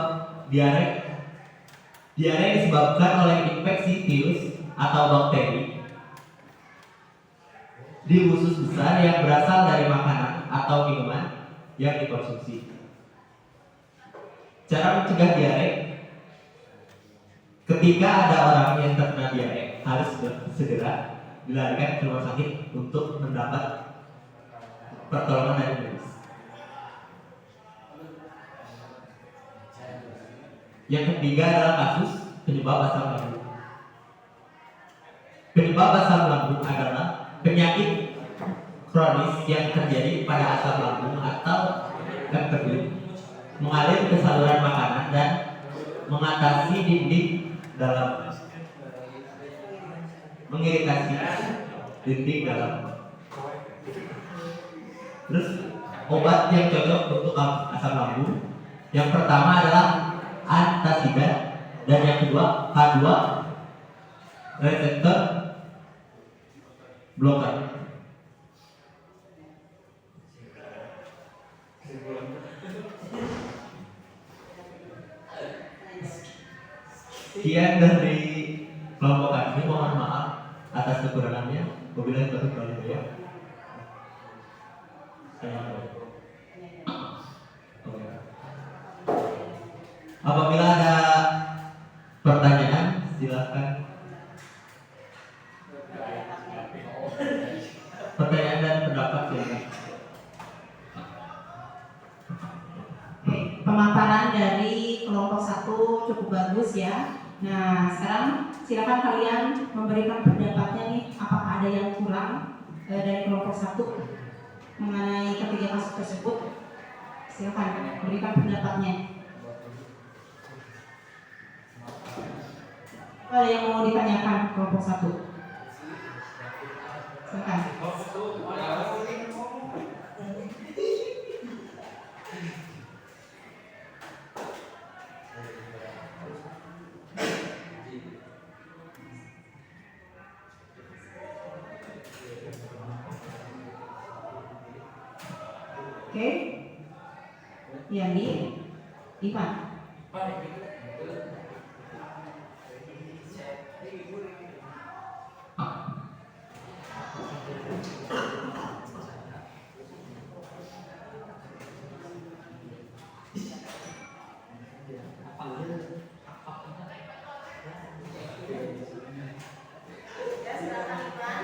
diare? Diare disebabkan oleh infeksi virus atau bakteri di usus besar yang berasal dari makanan atau minuman yang dikonsumsi. Cara mencegah diare: ketika ada orang yang terkena diare, harus segera dilarikan ke rumah sakit untuk mendapat pertolongan dari medis. Yang ketiga adalah kasus penyebab asam lambung. Penyebab asam lambung adalah penyakit kronis yang terjadi pada asam lambung atau empedu, mengalir ke saluran makanan dan mengatasi dinding dalam, mengiritasi dinding dalam. Terus obat yang cocok untuk asam lambung: yang pertama adalah antasida, dan yang kedua H2 reseptor blocker. Sekian dari kelompok kami, mohon maaf atas kekurangannya. Wabillahi taufiq wal hidayah. Apabila ada pertanyaan, silakan. Pertanyaan dan pendapat silakan. Oke, pemaparan dari kelompok 1 cukup bagus ya. Nah, sekarang silakan kalian memberikan pendapatnya nih, apakah ada yang kurang dari kelompok 1 mengenai ketiga kasus tersebut. Silakan berikan pendapatnya. Ada yang mau ditanyakan kelompok 1? Silakan. Oke, Yani, Ivan. Ya, silakan Ivan.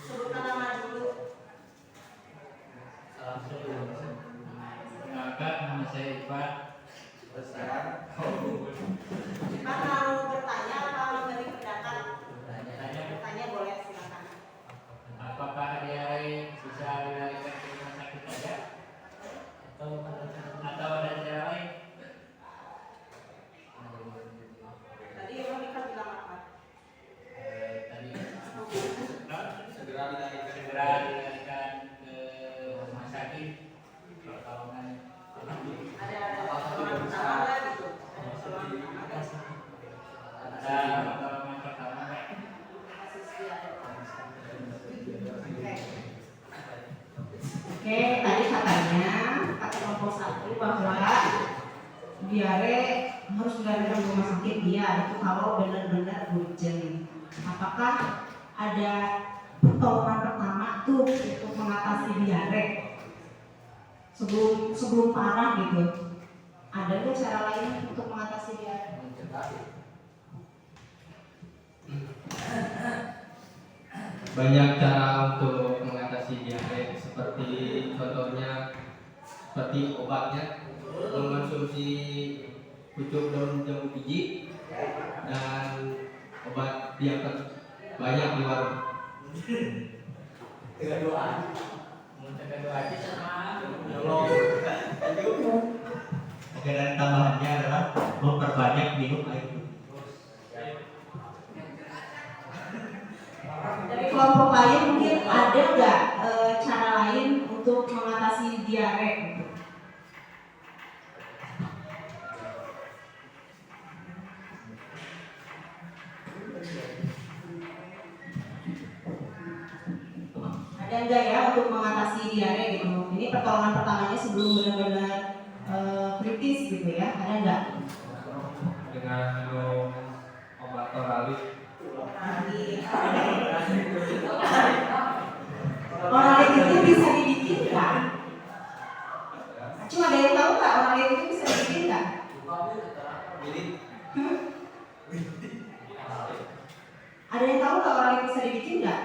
Sebutkan nama dulu. Perkenalkan, nama saya Ivan. Ivan mau bertanya atau memberi pendapat? Bertanya boleh, silakan. Apakah diare bisa dilarikan ke rumah sakit saja? Atau ada cara lain? Tadi Monika bilang apa? Tadi segera dilarikan ke rumah sakit. Pertolongan. Ada pertolongan pertama nggak gitu? Ada pertolongan pertama nggak? Ada pertolongan pertama nggak? Kasus diare. Oke, tadi katanya kata kelompok 1 bahwa diare harus dilarikan ke rumah sakit. Iya, itu kalau benar-benar urgent. Apakah ada pertolongan pertama tuh untuk mengatasi diare sebelum parah gitu? Ada nggak cara lain untuk mengatasi diare? Banyak cara untuk mengatasi diare, seperti contohnya seperti obatnya, mengonsumsi pucuk daun jambu biji dan obat banyak di warung. Kedua aja sama. Oke, dan tambahannya adalah memperbanyak minum air putih. Dari kelompok lain mungkin ada nggak cara lain untuk mengatasi diare gitu? Ada nggak ya untuk mengatasi diare gitu? Ini pertolongan pertamanya sebelum benar-benar kritis gitu ya? Ada nggak? Dengan minum obat oralis. Oralit itu bisa dibikin kan? Cuma ada yang tahu nggak oralit itu bisa dibikin nggak? Ada yang tahu nggak oralit bisa dibikin nggak?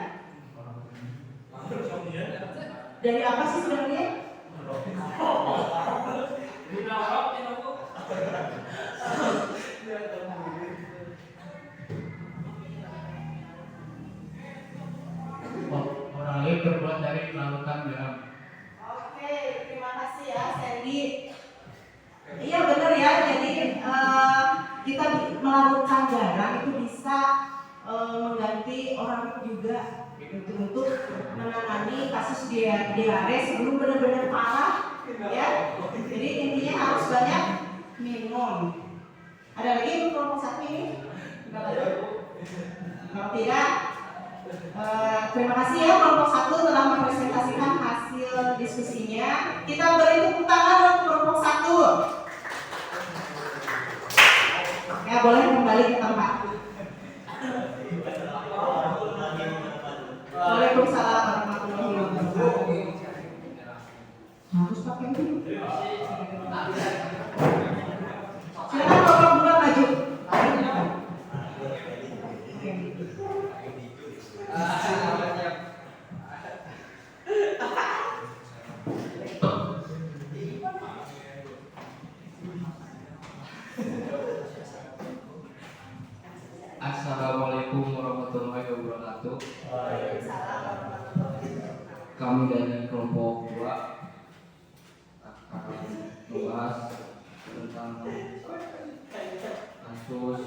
Dari apa sih sebenarnya? Oralit terbuat dari larutan garam. Oke, terima kasih ya Sandy. Iya benar ya, jadi kita melarutkan garam itu bisa mengganti orang juga untuk menangani kasus diare sebelum benar-benar parah ya. Jadi intinya harus banyak minum. Ada lagi untuk kelompok satu ini? Enggak ada? Kalau tidak, terima kasih ya kelompok satu telah mempresentasikan hasil diskusinya. Kita beri tepuk tangan untuk kelompok satu. Ya boleh kembali ke tempat. Waalaikumsalam warahmatullahi wabarakatuh. Harus pakai ini. Silakan kelompok dua maju. Assalamualaikum warahmatullahi wabarakatuh. Kami dari kelompok 2 akan membahas tentang kasus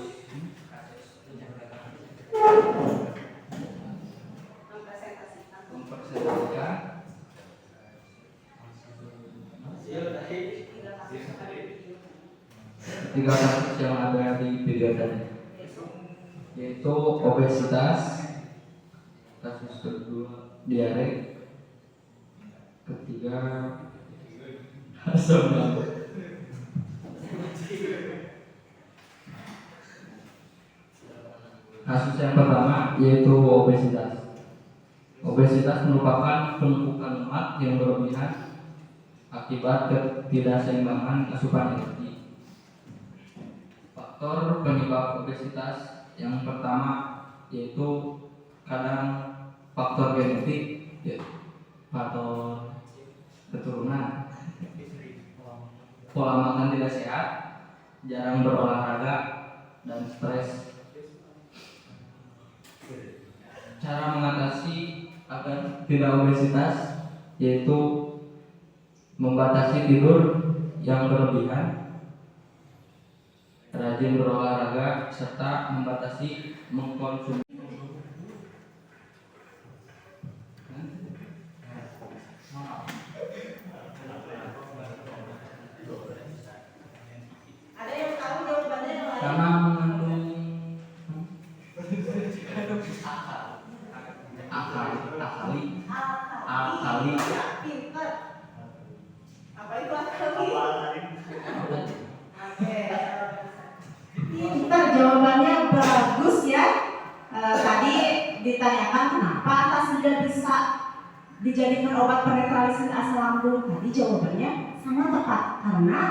mempresentasikan tiga kasus yang ada di video tadi, yaitu obesitas, kasus kedua diare, ketiga asam lambung. Kasus yang pertama yaitu obesitas. Obesitas merupakan penumpukan lemak yang berlebihan akibat ketidakseimbangan asupan energi. Faktor penyebab obesitas yang pertama yaitu kadang faktor genetik atau keturunan, pola makan tidak sehat, jarang berolahraga, dan stres. Cara mengatasi agar tidak obesitas yaitu membatasi tidur yang berlebihan, rajin berolahraga, serta membatasi mengkonsumsi Ada yang tahu jawabannya yang lain? karena mengandung alkali. Ya, pinter. Apa itu alkali? Oke. Pinter, jawabannya bagus ya. Tadi ditanyakan kenapa antasida bisa dijadikan obat penetralisir asam lambung. Tadi jawabannya sangat tepat karena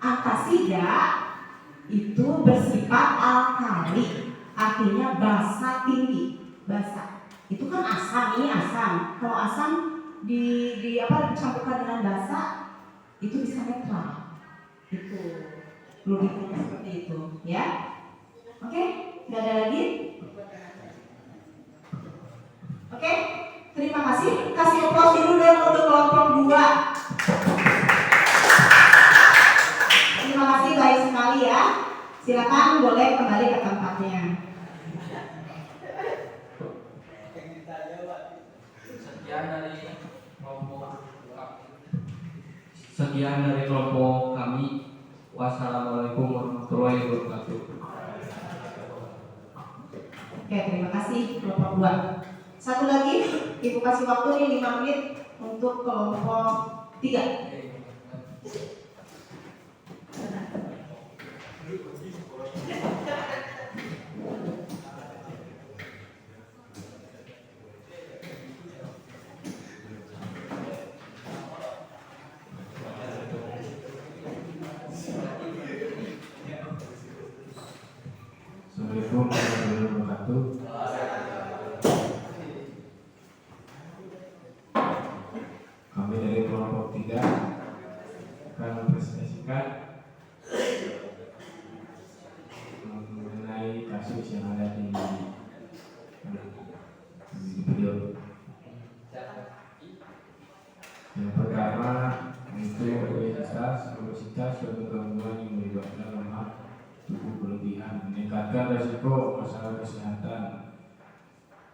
antasida itu bersifat alkali, artinya basa tinggi. Basa itu kan asam, ini asam. Kalau asam dicampurkan dengan basa itu bisa netral. Itu logikanya seperti itu, ya. Oke, nggak ada lagi. 2. Terima kasih, baik sekali ya. Silakan boleh kembali ke tempatnya. Sekian dari kelompok kami. Wassalamualaikum warahmatullahi wabarakatuh. Oke, terima kasih kelompok 2. Satu lagi, Ibu kasih waktu nih 5 menit untuk kelompok 3. Assalamualaikum warahmatullahi wabarakatuh. Kami dari kelompok 3 akan mempresentasikan mengenai kasus yang ada di video. Yang pertama itu obesitas suatu gangguan yang menyebabkan lemak tubuh berlebihan, meningkatkan resiko masalah kesehatan.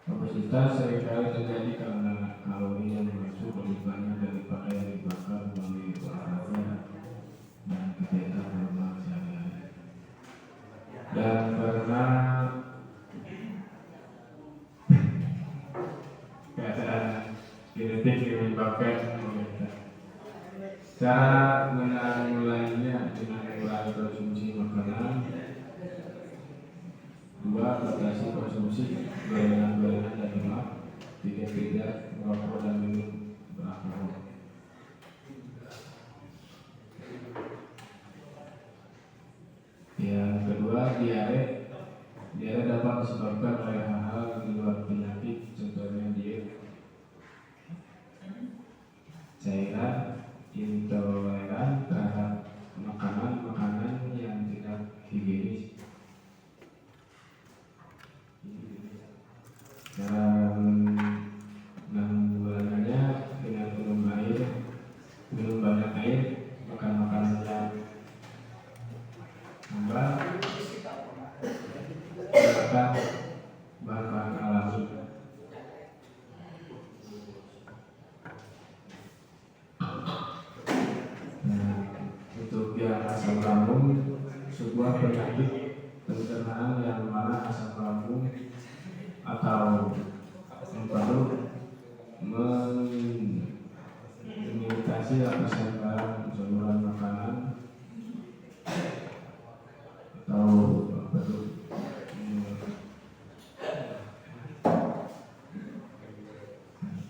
Obesitas seringkali terjadi karena kalori yang masuk lebih banyak daripada yang dibakar melalui olahraga dan kegiatan normal sehari-hari. Dan karena keadaan genetik yang menyebabkan obesitas. Cara menanggulanginya dengan mengurangi konsumsi makanan, 2. Batasi konsumsi gorengan-gorengan dan lemak, 3. Tidak merokok dan minum beralkohol. Yang kedua, diare. Diare dapat disebabkan oleh hal-hal di luar penyakit, contohnya diet, cairan, intoleran terhadap makanan-makanan yang tidak higienis. Cara menanggulanginya dengan minum banyak air, makan makanan yang tambah, makan bahan-bahan alami. Untuk yang asam lambung, sebuah penyakit pencernaan yang mana asam lambung atau paru mengimitasi lapisan dalam saluran makanan atau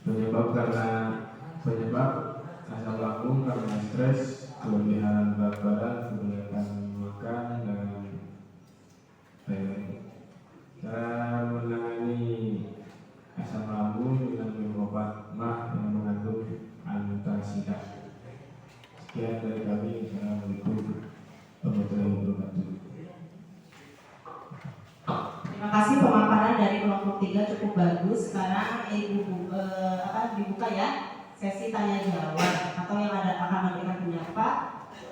penyebab asam lambung karena stres, kelebihan berat badan, kebanyakan makan, dan cara menangani asam lambung dengan minum obat mah yang mengandung antasida. Sekian dari kami. Assalamualaikum warahmatullahi wabarakatuh. Terima kasih, pemaparan dari kelompok 3 cukup bagus. Sekarang dibuka ya sesi tanya jawab, atau yang ada akan memberikan pendapat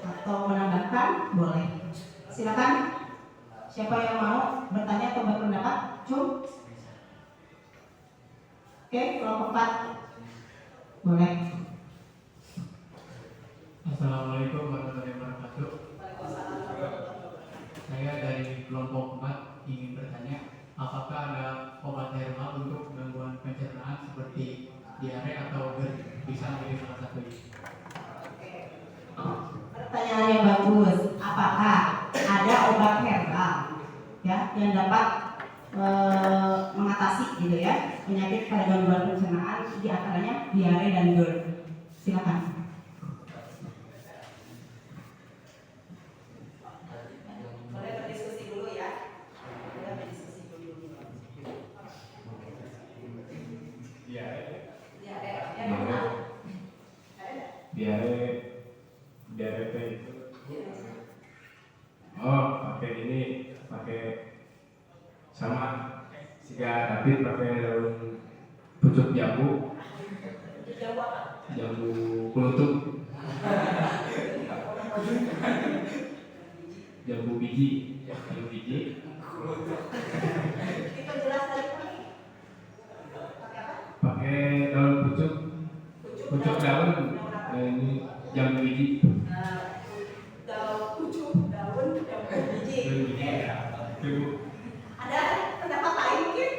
atau menambahkan boleh. Silakan. Siapa yang mau bertanya atau berpendapat? Cum. Oke, kelompok 4 boleh. Assalamualaikum warahmatullahi wabarakatuh. Saya dari kelompok 4 ingin bertanya, apakah ada obat herbal untuk gangguan pencernaan seperti diare atau GERD? Bisa menjadi salah satu. Pertanyaan yang bagus. Apakah ada obat herbal ya yang dapat mengatasi gitu ya penyakit pada gangguan pencernaan, di antaranya diare dan GERD? Silakan. Boleh berdiskusi dulu ya. Diare itu pakai sama jika David pakai daun pucuk jambu Jambu kelutuk. Jambu biji. Jambu biji. Itu jelas tadi pakai apa? Pakai daun pucuk. Pucuk daun. Ini jambu biji. Pucuk daun jambu biji. Jambu biji. Ibu. Ada pendapat lain mungkin?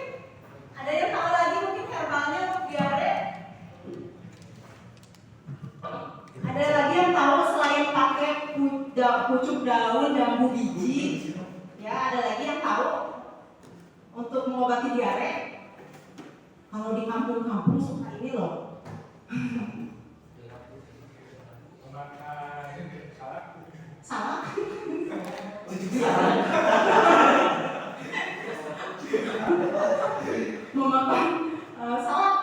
Ada yang tahu lagi mungkin herbalnya untuk diare? Ada lagi yang tahu selain pakai pucuk daun jambu biji? Ya, ada lagi yang tahu untuk mengobati diare? Kalau di kampung-kampung suka ini loh. Salah? Memakan salak.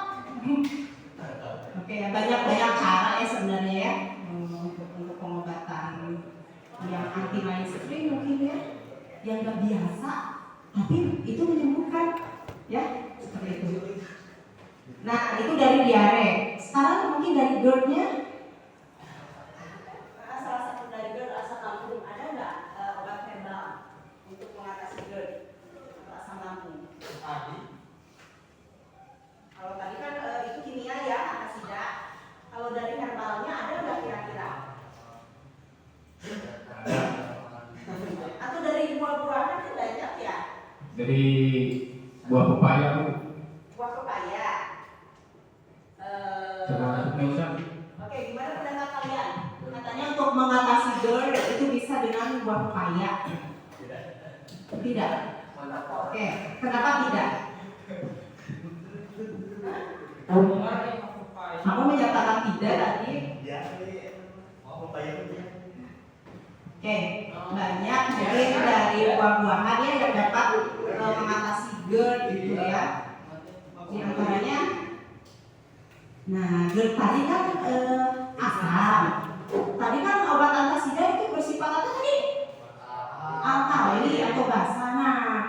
Oke, banyak cara ya sebenarnya ya untuk pengobatan yang anti mainstream mungkin ya, yang nggak biasa, tapi itu menyembuhkan ya seperti itu. Nah itu dari diare. Sekarang mungkin dari GERD-nya. Salah satu dari GERD asam lambung ada nggak obat herbal untuk mengatasi GERD atau asam lambung? Kalau tadi kan itu kimia ya, antasida. Kalau dari herbalnya ada nggak kira-kira? Atau dari buah-buahan kan banyak ya? Dari buah pepaya, Bu. Buah pepaya. Termasuk Indonesia. Oke, gimana pendapat kalian? Katanya untuk mengatasi GERD itu bisa dengan buah pepaya. Tidak. Oke, kenapa tidak? Kamu menyatakan tidak tadi. Oke, banyak mungkin dari buah-buahan ya yang dapat mengatasi GERD gitu ya. Di antaranya, nah GERD tadi kan asam. Tadi kan obat antasida itu bersifat apa tadi? Alkali atau basa. Nah,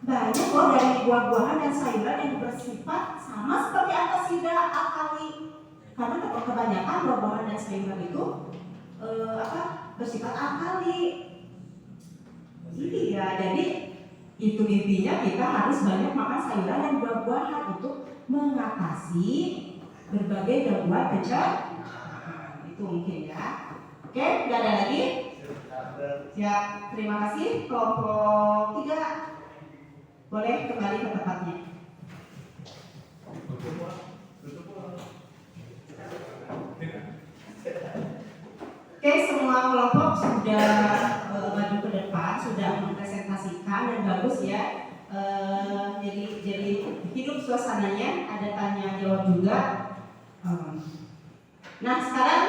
banyak loh dari buah-buahan dan sayuran yang bersifat sama seperti antasida alkali. Karena kebanyakan buah-buahan dan sayuran itu bersifat alkali. Iya, jadi itu intinya kita harus banyak makan sayuran dan buah-buahan untuk mengatasi berbagai gangguan pencernaan. Itu mungkin ya. Oke, nggak ada lagi? Siap, terima kasih. Kelompok 3 boleh kembali ke tempatnya. Oke, semua kelompok sudah maju ke depan, sudah mempresentasikan dan bagus ya. Jadi hidup suasananya, ada tanya jawab juga. Nah, sekarang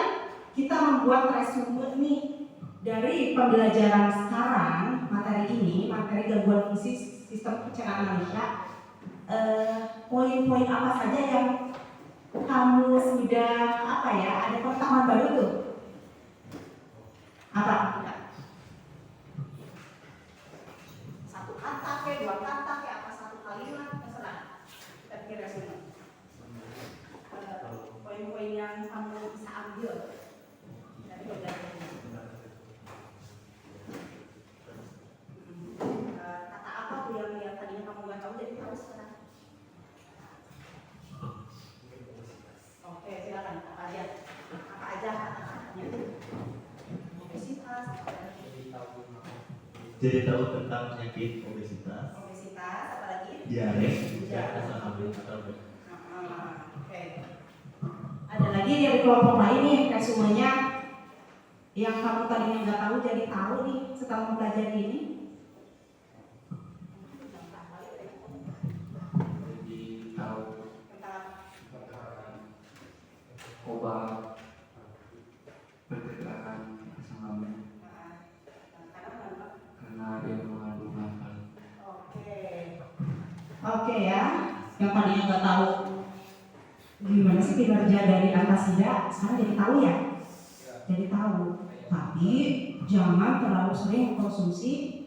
kita membuat resume nih dari pembelajaran sekarang, materi ini, materi gangguan fungsi sistem pencernaan manusia. Poin-poin apa saja yang kamu sudah ada pengetahuan baru tuh? Apa? Satu kata ke, 2 kata ke, apa satu kalimat, terserah. Kita bikin resume. Poin-poin yang kamu bisa ambil dari pembelajaran ini. Kata apa tuh yang tadinya kamu nggak tahu jadi tahu sekarang? Oke, silakan. Apa aja kata-katanya? Obesitas. Jadi tahu tentang penyakit obesitas, Apalagi? diare, dan asam lambung. Oke. Ada lagi dari kelompok lain nih resumenya yang kamu tadinya nggak tahu jadi tahu nih setelah mempelajari ini. Jadi tahu Tentang obat pergerakan asam lambung karena dia mengandung alkali. Oke ya, yang tadinya nggak tahu gimana sih kinerja dari antasida, sekarang jadi tahu ya, jadi tahu. Tapi jangan terlalu sering mengkonsumsi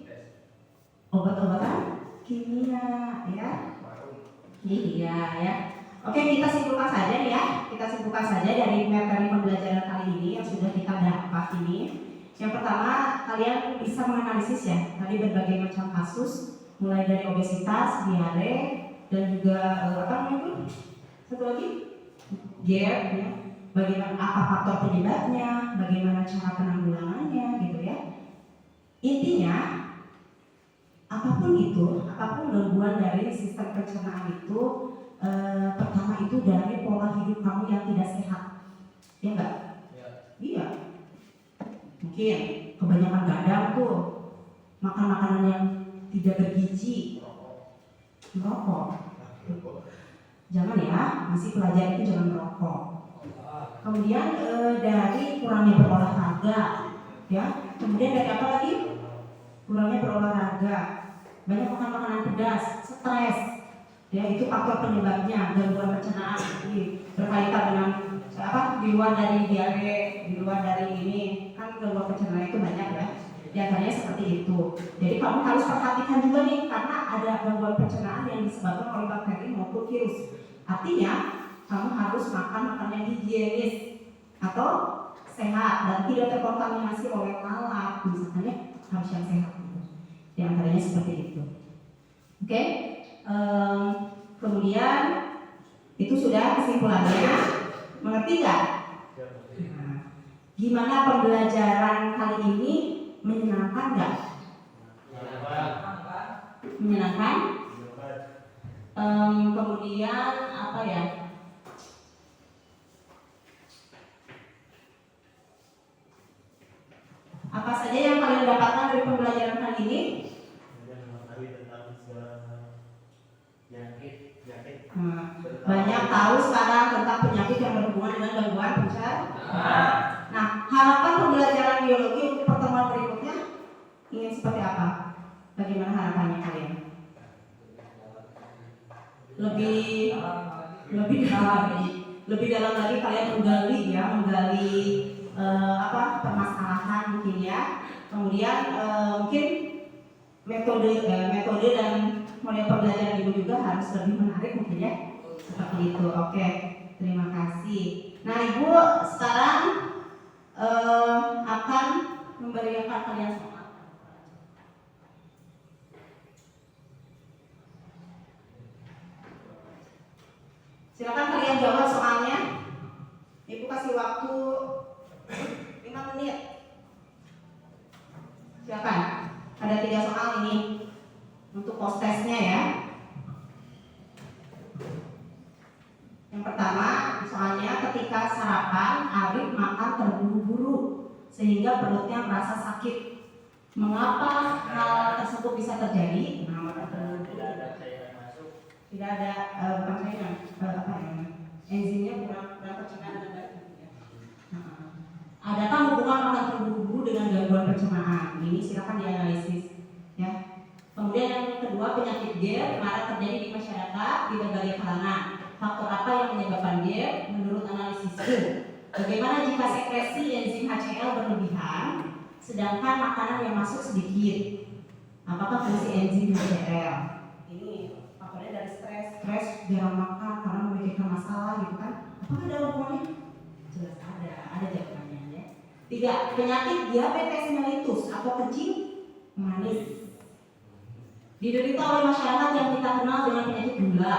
obat-obatan kimia ya. Iya ya. Oke, kita simpulkan saja nih ya. Kita simpulkan saja dari materi pembelajaran kali ini yang sudah kita dapat ini. Yang pertama, kalian bisa menganalisis ya tadi berbagai macam kasus, mulai dari obesitas, diare, dan juga apa namanya itu? Satu lagi, GERD ya. Bagaimana apa faktor penyebabnya, bagaimana cara penanggulangannya gitu ya. Intinya apapun itu, apapun gangguan dari sistem pencernaan itu, pertama itu dari pola hidup kamu yang tidak sehat, ya enggak? Iya. Mungkin kebanyakan gadang tuh, makan makanan yang tidak bergizi, merokok. Jangan ya, masih pelajar itu jangan merokok. Kemudian dari kurangnya berolahraga, ya. Kemudian dari apa lagi? Kurangnya berolahraga, banyak makan makanan pedas, stres, ya itu faktor penyebabnya. Gangguan pencernaan berkaitan dengan apa? Di luar dari diare, di luar dari ini kan gangguan pencernaan itu banyak ya. Di antaranya seperti itu. Jadi kamu harus perhatikan juga nih karena ada gangguan pencernaan yang disebabkan oleh bakteri maupun virus. Artinya kamu harus makan makanan yang higienis atau sehat dan tidak terkontaminasi oleh lalat, misalnya harus yang sehat. Di antaranya seperti itu. Oke. Kemudian itu sudah kesimpulannya. Mengerti nggak? Nah, gimana pembelajaran kali ini? Menyenangkan nggak? Menyenangkan. Kemudian apa ya? Apa saja yang kalian dapatkan dari pembelajaran kali ini? Banyak tahu sekarang tentang penyakit yang berhubungan dengan gangguan pencernaan. Nah, harapan pembelajaran biologi untuk pertemuan berikutnya ingin seperti apa? Bagaimana harapannya kalian? Lebih dalam lagi kalian menggali permasalahan mungkin ya. Kemudian mungkin metode dan model pembelajaran ibu juga harus lebih menarik mungkin ya. Seperti itu. Oke, terima kasih. Nah, ibu sekarang akan memberikan kalian soal. Silakan kalian jawab soalnya. Ibu kasih waktu 5 menit. Silakan. Ada 3 soal ini untuk post testnya ya. Yang pertama, soalnya ketika sarapan Arif makan terburu-buru sehingga perutnya merasa sakit. Mengapa hal tersebut bisa terjadi? Tidak ada enzimnya kurang tercerna dengan baik. Adakah hubungan makan terburu-buru dengan gangguan pencernaan? Ini silakan dianalisis ya. Kemudian yang kedua, penyakit GERD marak terjadi di masyarakat di berbagai kalangan. Faktor apa yang menyebabkan GERD menurut analisisku? Bagaimana jika sekresi enzim HCl berlebihan sedangkan makanan yang masuk sedikit? Apakah fungsi enzim HCl? Ini faktornya dari stres jarang makan karena memikirkan masalah gitu kan? Apakah ada hubungannya? Jelas ada jawabannya ya. 3. Penyakit diabetes mellitus atau kencing manis diderita oleh masyarakat yang kita kenal dengan penyakit gula.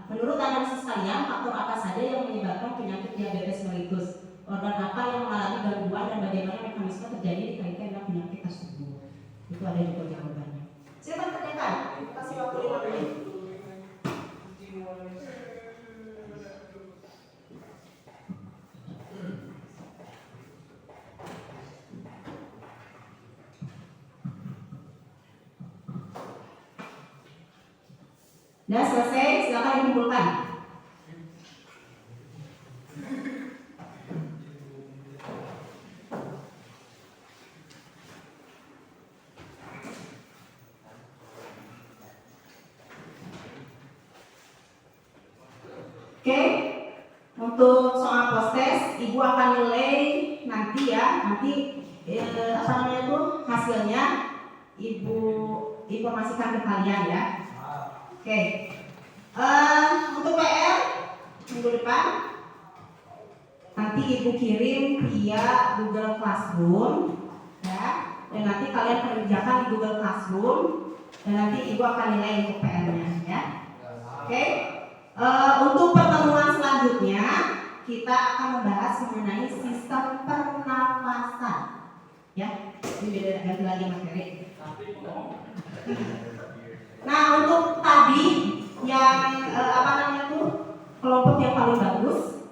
Menurut analisis kalian, faktor apa saja yang menyebabkan penyakit diabetes mellitus? Organ apa yang mengalami gangguan dan bagaimana mekanisme terjadi dikaitkan dengan penyakit tersebut? Itu ada juga jawabannya. Silakan kerjakan. Kasih waktu 5 menit. Sudah selesai, silakan dikumpulkan. Oke, untuk soal post test, ibu akan nilai nanti ya, hasilnya ibu informasikan ke kalian ya. Oke, untuk PR minggu depan nanti ibu kirim via Google Classroom, ya. Dan nanti kalian kerjakan di Google Classroom dan nanti ibu akan nilai untuk PR-nya, ya. Oke. Untuk pertemuan selanjutnya kita akan membahas mengenai sistem pernafasan, ya. Ini beda ganti lagi materi. Nah, untuk tadi yang kelompok yang paling bagus.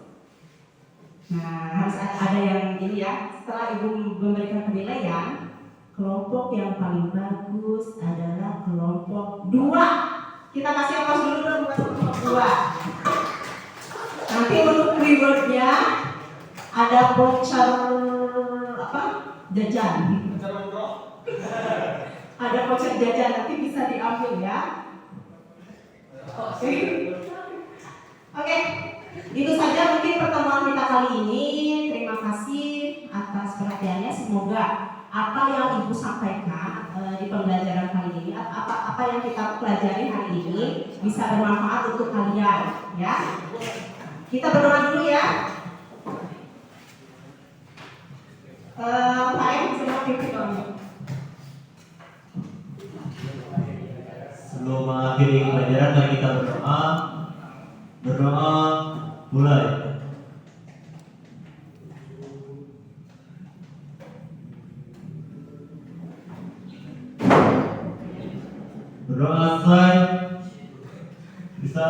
Nah, harus ada yang ini ya. Setelah ibu memberikan penilaian, kelompok yang paling bagus adalah kelompok 2. Kita kasih aplaus dulu dong buat kelompok 2. Nanti untuk rewardnya ada voucher jajan. Ada voucher jajan, nanti bisa diambil ya. Oke, itu saja mungkin pertemuan kita kali ini. Terima kasih atas perhatiannya. Semoga apa yang ibu sampaikan di pembelajaran kali ini, apa yang kita pelajari hari ini bisa bermanfaat untuk kalian, ya. Kita berdoa dulu ya. Pak Em, sudah pimpin doanya. Sebelum mengakhiri pelajaran, mari kita berdoa. Berdoa mulai. Berdoa selesai. Bisa.